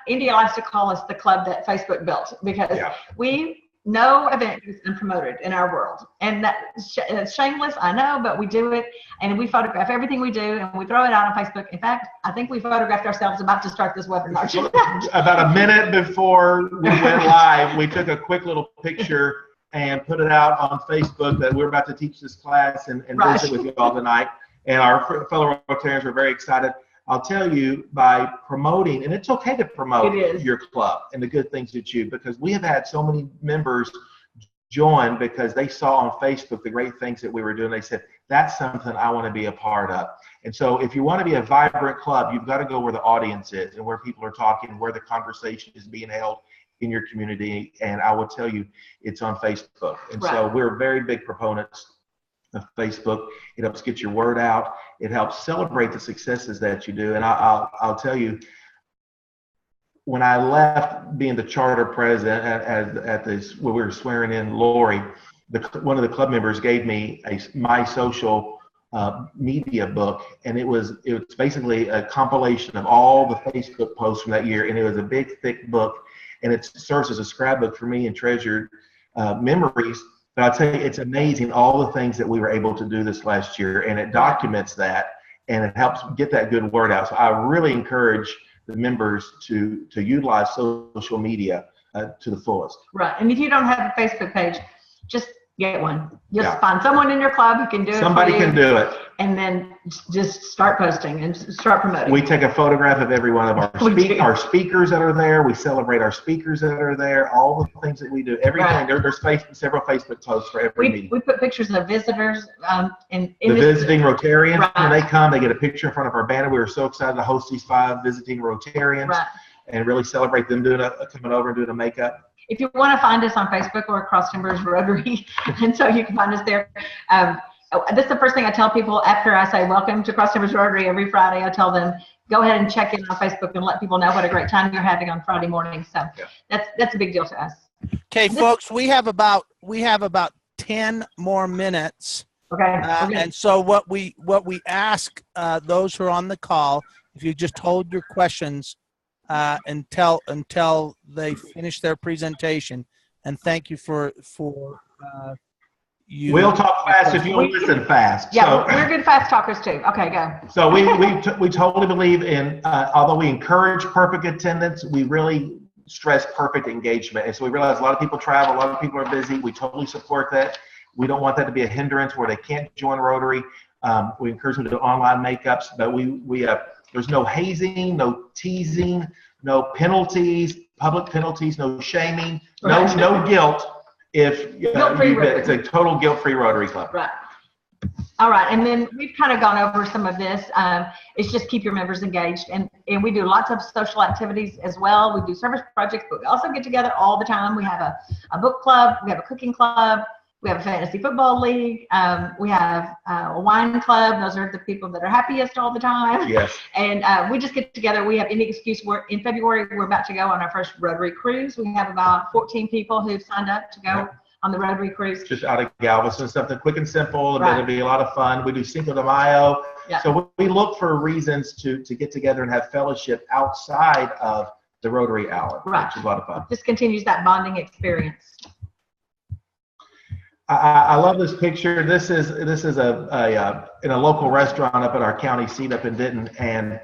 I: India likes to call us the club that Facebook built, because no event is unpromoted in our world. And that's shameless, I know, but we do it, and we photograph everything we do, and we throw it out on Facebook. In fact, I think we photographed ourselves about to start this webinar.
E: About a minute before we went live, we took a quick little picture and put it out on Facebook that we're about to teach this class and visit with you all tonight. And our fellow Rotarians were very excited. I'll tell you, by promoting, and it's okay to promote your club and the good things that because we have had so many members join because they saw on Facebook the great things that we were doing. They said, that's something I want to be a part of. And so if you want to be a vibrant club, you've got to go where the audience is and where people are talking, where the conversation is being held in your community. And I will tell you, it's on Facebook. And so we're very big proponents of Facebook. It helps get your word out. It helps celebrate the successes that you do. And I'll tell you, when I left being the charter president at this, when we were swearing in Lori, one of the club members gave me my social media book, and it's basically a compilation of all the Facebook posts from that year, and it was a big, thick book, and it serves as a scrapbook for me and treasured memories. But I'll tell you, it's amazing all the things that we were able to do this last year, and it documents that, and it helps get that good word out. So I really encourage the members to utilize social media to the fullest.
I: Right, and if you don't have a Facebook page, just get one. Just find someone in your club who can do it.
E: Somebody can do it.
I: And then just start posting and start promoting.
E: We take a photograph of every one of our speakers that are there. We celebrate our speakers that are there. All the things that we do. Everything. There's several Facebook posts for every meeting.
I: We put pictures of visitors
E: the visiting Rotarians. When they come, they get a picture in front of our banner. We were so excited to host these 5 visiting Rotarians and really celebrate them coming over and doing a makeup.
I: If you want to find us on Facebook or Cross Timbers Rotary, and so you can find us there. This is the first thing I tell people after I say welcome to Cross Timbers Rotary every Friday. I tell them, go ahead and check in on Facebook and let people know what a great time you're having on Friday morning. So that's a big deal to us.
B: Okay, folks, we have about 10 more minutes.
I: Okay.
B: And so what we ask those who are on the call, if you just hold your questions until they finish their presentation. And thank you for you.
E: We'll talk fast if you'll listen fast.
I: Yeah, so, we're good fast talkers too. Okay, go.
E: So we totally believe in, although we encourage perfect attendance, we really stress perfect engagement. And so we realize a lot of people travel, a lot of people are busy. We totally support that. We don't want that to be a hindrance where they can't join Rotary. We encourage them to do online makeups, but there's no hazing, no teasing, no penalties, public penalties, no shaming, no guilt. If it's a total guilt-free Rotary Club.
I: Right. All right, and then we've kind of gone over some of this. It's just keep your members engaged, and we do lots of social activities as well. We do service projects, but we also get together all the time. We have a book club, we have a cooking club, we have a fantasy football league, we have a wine club. Those are the people that are happiest all the time.
E: Yes. And
I: we just get together. We have any excuse. In February, we're about to go on our first Rotary cruise. We have about 14 people who've signed up to go on the Rotary cruise.
E: Just out of Galveston, something quick and simple, and it'll be a lot of fun. We do Cinco de Mayo.
I: Yeah.
E: So we look for reasons to get together and have fellowship outside of the Rotary hour, which is a lot of fun.
I: Just continues that bonding experience.
E: I love this picture. This is in a local restaurant up at our county seat up in Denton, and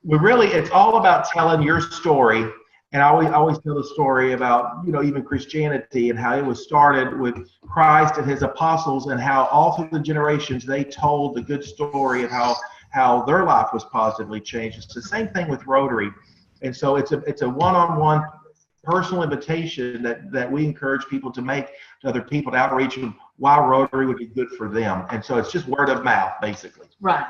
E: it's all about telling your story. And I always tell the story about even Christianity and how it was started with Christ and his apostles, and how all through the generations they told the good story of how their life was positively changed. It's the same thing with Rotary, and so it's a one-on-one personal invitation that we encourage people to make to other people to outreach them why Rotary would be good for them. And so it's just word of mouth, basically.
I: Right.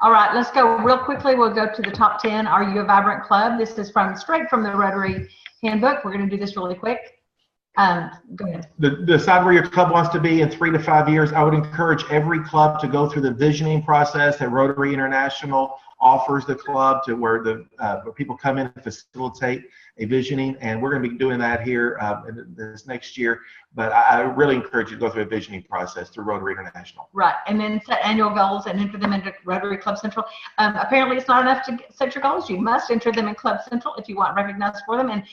I: All right, let's go real quickly. We'll go to the top 10. Are you a vibrant club? This is straight from the Rotary handbook. We're going to do this really quick. Go ahead.
E: Decide where your club wants to be in 3 to 5 years. I would encourage every club to go through the visioning process that Rotary International offers the club, to where people come in and facilitate a visioning, and we're going to be doing that here this next year. But I really encourage you to go through a visioning process through Rotary International.
I: Right, and then set annual goals and enter them into Rotary Club Central. Apparently, it's not enough to set your goals. You must enter them in Club Central if you want recognized for them. And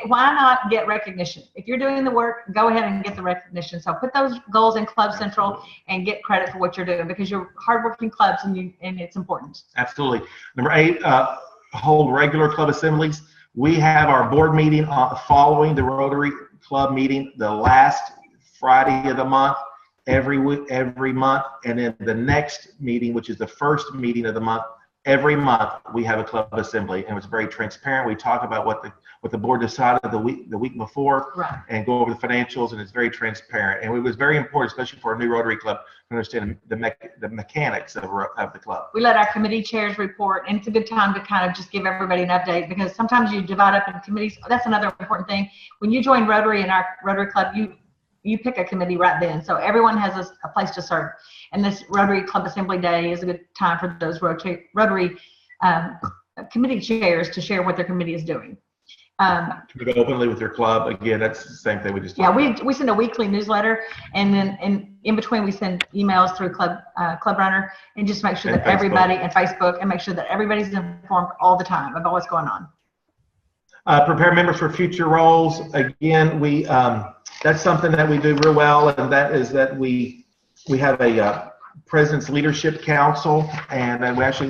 I: why not get recognition? If you're doing the work, go ahead and get the recognition. So put those goals in Club Central and get credit for what you're doing, because you're hardworking clubs and it's important.
E: Absolutely. Number 8, hold regular club assemblies. We have our board meeting following the Rotary Club meeting the last Friday of the month, every month, and then the next meeting, which is the first meeting of the month, every month we have a club assembly, and it's very transparent. We talk about what the board decided the week before, and go over the financials, and it's very transparent. And it was very important, especially for a new Rotary club, to understand the mechanics of the club.
I: We let our committee chairs report, and it's a good time to kind of just give everybody an update, because sometimes you divide up in committees. That's another important thing. When you join Rotary in our Rotary club, you pick a committee right then, so everyone has a place to serve. And this Rotary Club Assembly Day is a good time for those Rotary committee chairs to share what their committee is doing.
E: To go openly with your club. Again, that's the same thing we just talked about.
I: We send a weekly newsletter, and then in between we send emails through Club Runner, and just make sure that everybody, and Facebook, and make sure that everybody's informed all the time about what's going on.
E: Prepare members for future roles. Again, that's something that we do real well, and that is that we have a President's Leadership Council, and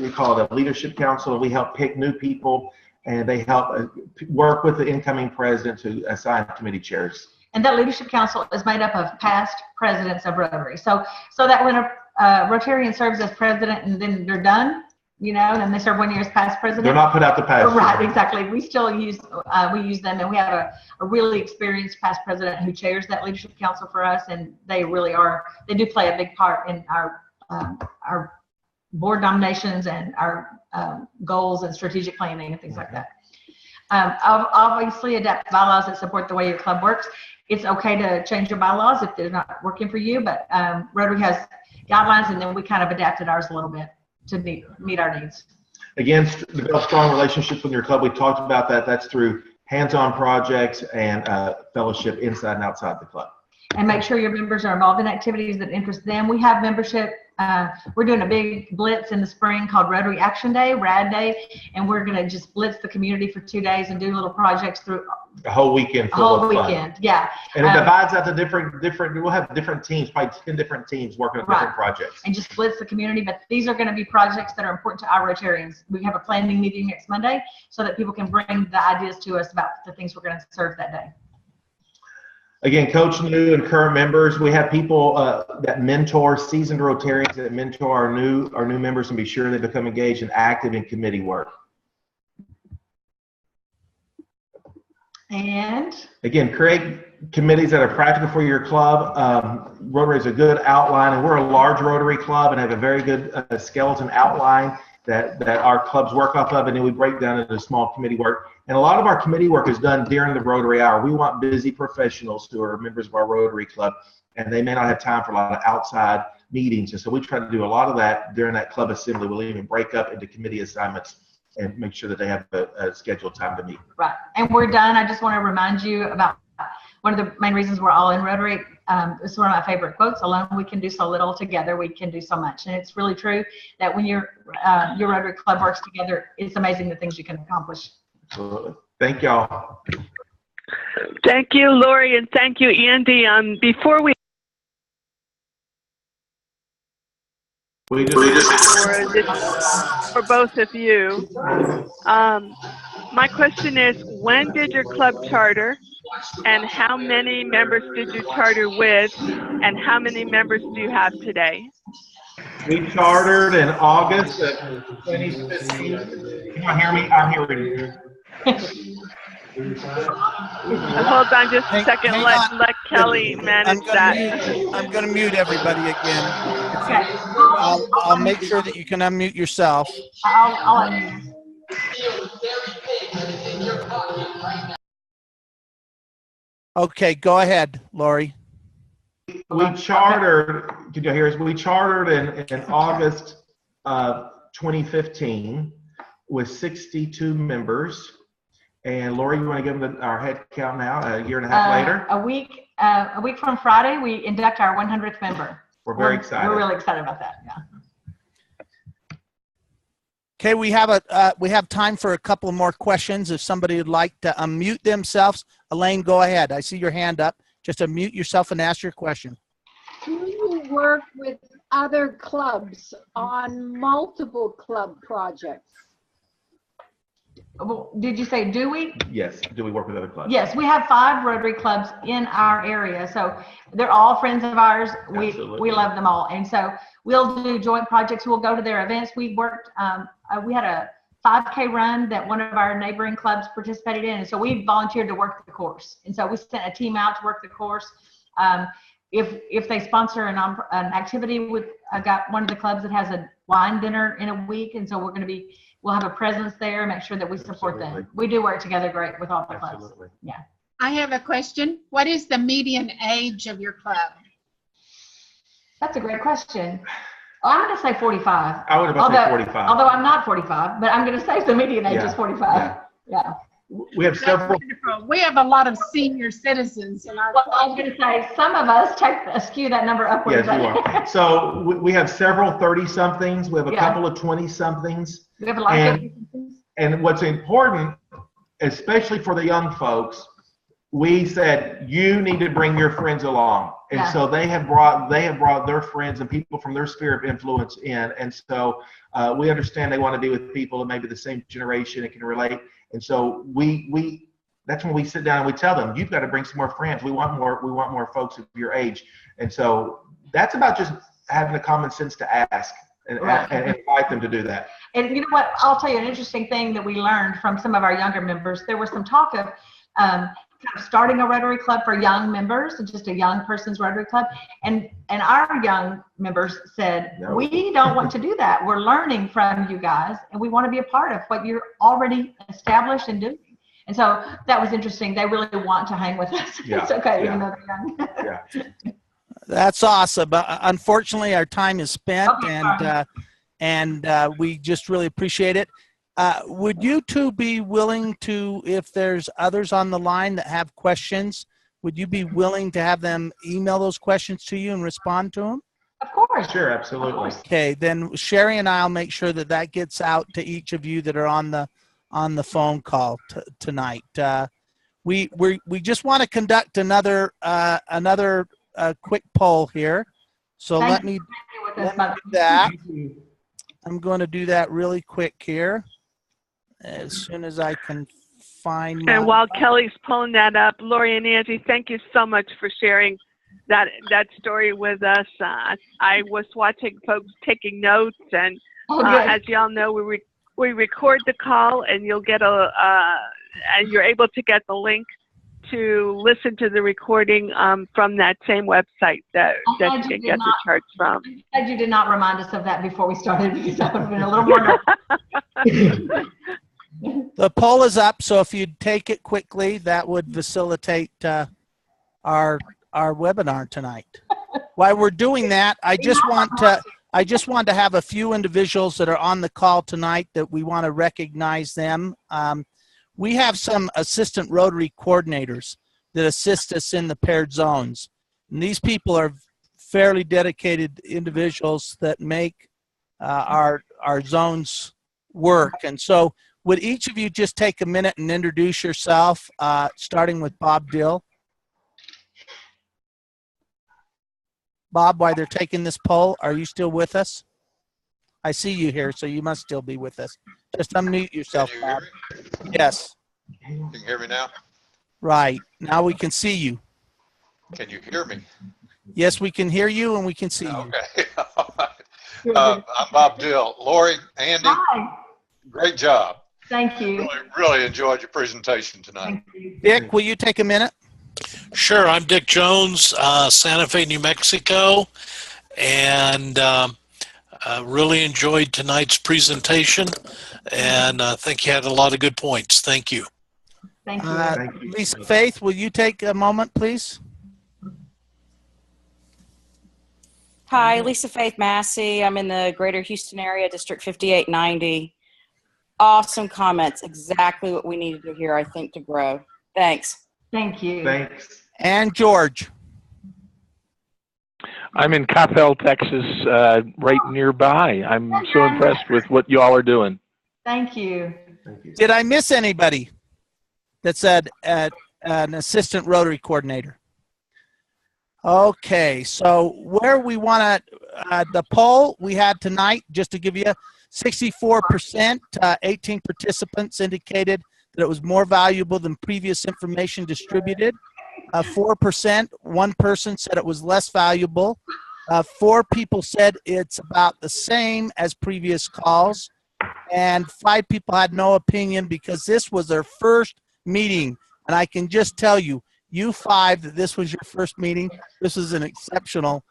E: we call it a Leadership Council. We help pick new people, and they help work with the incoming president to assign committee chairs.
I: And that Leadership Council is made up of past presidents of Rotary. So that when a Rotarian serves as president and then they're done, and they serve 1 year as past president.
E: They're not put out the pasture.
I: Right, exactly. We still use them, and we have a really experienced past president who chairs that Leadership Council for us, and they do play a big part in our board nominations and our goals and strategic planning and things like that. Obviously, adapt bylaws that support the way your club works. It's okay to change your bylaws if they're not working for you, but Rotary has guidelines, and then we kind of adapted ours a little bit to meet our needs.
E: Again, develop strong relationships with your club. We talked about that. That's through hands-on projects and fellowship inside and outside the club.
I: and make sure your members are involved in activities that interest them. We have membership. We're doing a big blitz in the spring called Rotary Action Day, RAD Day, and we're going to just blitz the community for 2 days and do little projects through
E: a whole weekend.
I: Yeah.
E: And it divides out to different. We'll have different teams, probably 10 different teams working on different projects.
I: And just blitz the community, but these are going to be projects that are important to our Rotarians. We have a planning meeting next Monday so that people can bring the ideas to us about the things we're going to serve that day.
E: Again, coach new and current members. We have people that mentor seasoned Rotarians that mentor our new members and be sure they become engaged and active in committee work.
I: And
E: again, create committees that are practical for your club. Rotary is a good outline, and we're a large Rotary club and have a very good skeleton outline that our clubs work off of, and then we break down into small committee work. And a lot of our committee work is done during the Rotary hour. We want busy professionals who are members of our Rotary club, and they may not have time for a lot of outside meetings. And so we try to do a lot of that during that club assembly. We'll even break up into committee assignments and make sure that they have a scheduled time to meet.
I: Right, and we're done. I just want to remind you about one of the main reasons we're all in Rotary. It's one of my favorite quotes: alone we can do so little, together we can do so much. And it's really true that when your Rotary club works together, it's amazing the things you can accomplish.
E: Absolutely. Thank y'all.
A: Thank you, Lori, and thank you, Andy. Before we for both of you, my question is, when did your club charter, and how many members did you charter with, and how many members do you have today?
E: We chartered in August of 2015. Can you hear me? I'm hearing you.
A: Hold on just a second. Let Kelly manage that.
B: I'm going to mute everybody again. I'll make sure that you can unmute yourself.
I: I'll unmute.
B: Okay, go ahead, Lori.
E: We chartered, did you hear us? We chartered in August of 2015 with 62 members. And Lori, you want to give them our head count now, a year and a half later?
I: A week from Friday, we induct our 100th member.
E: We're very excited.
I: We're really excited about that, yeah.
B: Okay, we have time for a couple more questions. If somebody would like to unmute themselves, Elaine, go ahead. I see your hand up. Just unmute yourself and ask your question.
G: Do you work with other clubs on multiple club projects?
I: Did you say do we?
E: Yes. Do we work with other clubs?
I: Yes, we have 5 Rotary clubs in our area. So they're all friends of ours. We love them all. And so we'll do joint projects. We'll go to their events. We worked, we had a 5K run that one of our neighboring clubs participated in. And so we volunteered to work the course. And so we sent a team out to work the course. If they sponsor an activity with, I got one of the clubs that has a wine dinner in a week. And so we'll have a presence there, make sure that we support them. We do work together great with all the clubs. Yeah.
C: I have a question. What is the median age of your club?
I: That's a great question. I'm going to say 45.
E: I would have said 45.
I: Although I'm not 45, but I'm going to say the median age is 45. Yeah.
E: We have several.
C: We have a lot of senior citizens in our
I: club. I was going to say some of us skew that number upward.
E: Yes, you are. So we have several 30-somethings. We have a couple of 20-somethings.
I: We have a lot of 50-somethings.
E: And what's important, especially for the young folks, we said you need to bring your friends along, and so they have brought their friends and people from their sphere of influence in, and so we understand they want to be with people of maybe the same generation and can relate, and so we that's when we sit down and we tell them, you've got to bring some more friends. We want more folks of your age, and so that's about just having the common sense to ask and invite them to do that.
I: And you know what? I'll tell you an interesting thing that we learned from some of our younger members. There was some talk of starting a Rotary Club for young members, just a young person's Rotary Club. And our young members said, no, we don't want to do that. We're learning from you guys, and we want to be a part of what you're already established and doing. And so that was interesting. They really want to hang with us. Yeah, it's okay, even though they're young.
B: That's awesome. Unfortunately, our time is spent, and we just really appreciate it. Would you two be willing to, if there's others on the line that have questions, would you be willing to have them email those questions to you and respond to them?
I: Of course.
E: Sure, absolutely.
B: Okay, then Sherry and I'll make sure that that gets out to each of you that are on the phone call tonight. We just want to conduct another quick poll here. So let me do that. I'm going to do that really quick here as soon as I can find my...
A: And while Kelly's pulling that up, Lori and Angie, thank you so much for sharing that story with us. I was watching folks taking notes, and as y'all know, we record the call, and you'll get and you're able to get the link to listen to the recording from that same website that you can get the charts from.
I: I'm glad you did not remind us of that before we started, because that would have been a little more nervous.
B: The poll is up, so if you'd take it quickly, that would facilitate our webinar tonight. While we're doing that, I just want to have a few individuals that are on the call tonight that we want to recognize them. We have some assistant Rotary coordinators that assist us in the paired zones. And these people are fairly dedicated individuals that make our zones work. And so would each of you just take a minute and introduce yourself, starting with Bob Dill? Bob, while they're taking this poll, are you still with us? I see you here, so you must still be with us. Just unmute yourself, Bob. Yes.
J: Can you hear me now?
B: Right. Now we can see you.
J: Can you hear me?
B: Yes, we can hear you and we can see you.
J: Okay. I'm Bob Dill. Lori, Andy,
I: Hi.
J: Great job.
I: Thank you.
J: Really enjoyed your presentation tonight.
B: Dick, will you take a minute?
K: Sure. I'm Dick Jones, Santa Fe, New Mexico, and really enjoyed tonight's presentation, and I think you had a lot of good points. Thank you.
I: Thank you.
B: Lisa Faith, will you take a moment, please?
L: Hi, Lisa Faith Massey. I'm in the Greater Houston area, District 5890. Awesome comments. Exactly what we needed to hear, I think, to grow. Thanks.
I: Thank you.
E: Thanks.
B: And George.
M: I'm in Coppell, Texas, right nearby. I'm so impressed with what you all are doing.
I: Thank you.
B: Did I miss anybody that said an assistant Rotary coordinator? Okay, so where we want to, the poll we had tonight, just to give you 64%, 18 participants indicated that it was more valuable than previous information distributed. 4%, one person said it was less valuable. 4 people said it's about the same as previous calls. And 5 people had no opinion because this was their first meeting. And I can just tell you, you 5, that this was your first meeting. This is an exceptional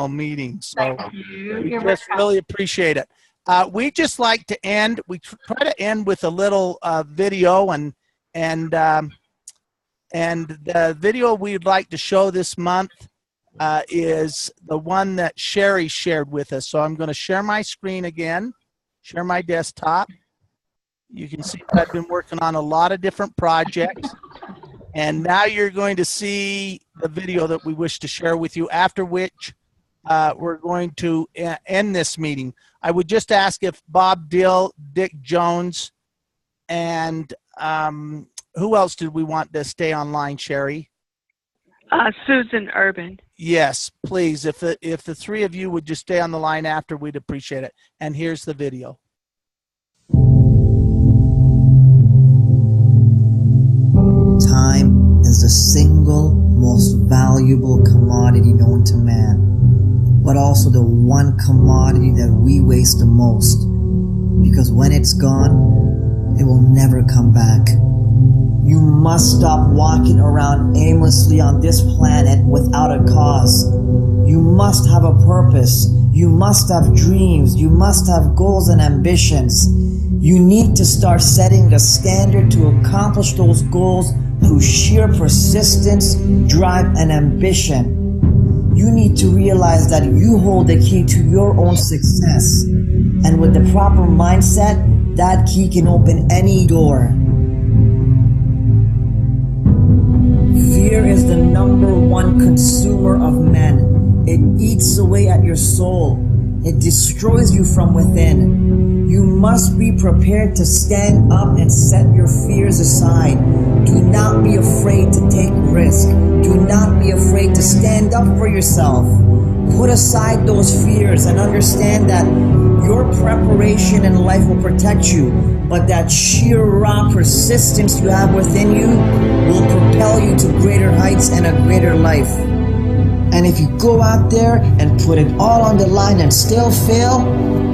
B: meeting. So we just really appreciate it. We just like to end, we try to end with a little video, and the video we'd like to show this month is the one that Sherry shared with us. So I'm going to share my screen again, share my desktop. You can see that I've been working on a lot of different projects. And now you're going to see the video that we wish to share with you, after which we're going to end this meeting. I would just ask if Bob Dill, Dick Jones, and who else did we want to stay online, Sherry?
A: Susan Urban.
B: Yes, please. If the 3 of you would just stay on the line after, we'd appreciate it. And here's the video.
N: Time is the single most valuable commodity known to man, but also the one commodity that we waste the most, because when it's gone, it will never come back. You must stop walking around aimlessly on this planet without a cause. You must have a purpose. You must have dreams. You must have goals and ambitions. You need to start setting a standard to accomplish those goals through sheer persistence, drive, and ambition. You need to realize that you hold the key to your own success. And with the proper mindset, that key can open any door. Fear is the #1 consumer of men. It eats away at your soul. It destroys you from within. You must be prepared to stand up and set your fears aside. Do not be afraid to take risk. Do not be afraid to stand up for yourself. Put aside those fears and understand that your preparation in life will protect you, but that sheer raw persistence you have within you will propel you to greater heights and a greater life. And if you go out there and put it all on the line and still fail,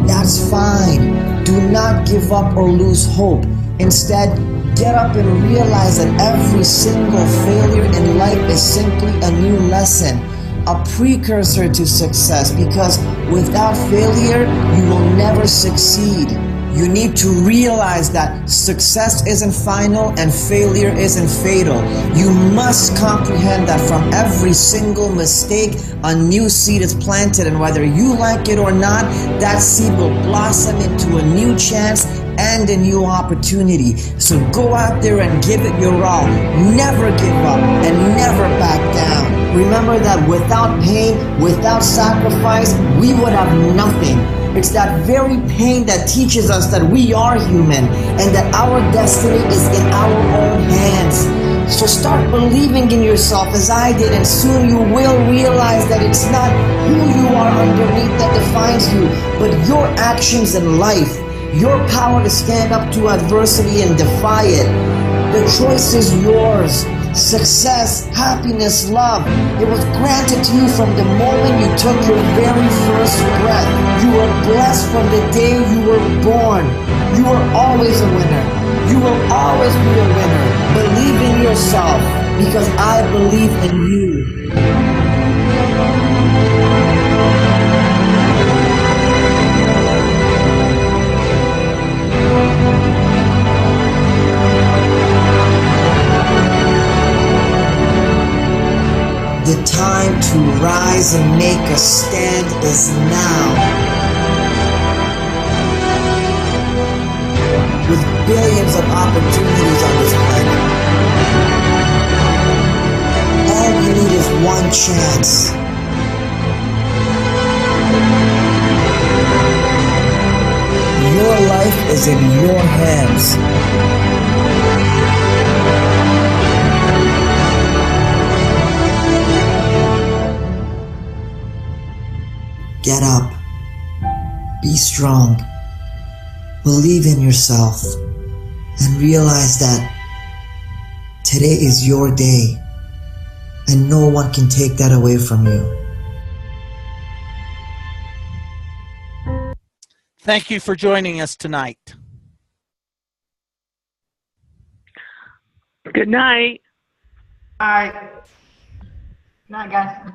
N: that's fine. Do not give up or lose hope. Instead, get up and realize that every single failure in life is simply a new lesson, a precursor to success, because without failure, you will never succeed. You need to realize that success isn't final and failure isn't fatal. You must comprehend that from every single mistake, a new seed is planted, and whether you like it or not, that seed will blossom into a new chance and a new opportunity. So go out there and give it your all. Never give up and never back down. Remember that without pain, without sacrifice, we would have nothing. It's that very pain that teaches us that we are human and that our destiny is in our own hands. So start believing in yourself as I did, and soon you will realize that it's not who you are underneath that defines you, but your actions in life, your power to stand up to adversity and defy it. The choice is yours. Success, happiness, love, it was granted to you from the moment you took your very first breath. You were blessed from the day you were born. You were always a winner. You will always be a winner. Believe in yourself, because I believe in you. The time to rise and make a stand is now. With billions of opportunities on this planet, all you need is one chance. Your life is in your hands. Get up. Be strong. Believe in yourself. And realize that today is your day. And no one can take that away from you.
B: Thank you for joining us tonight.
A: Good night.
H: Bye.
I: Good night, guys.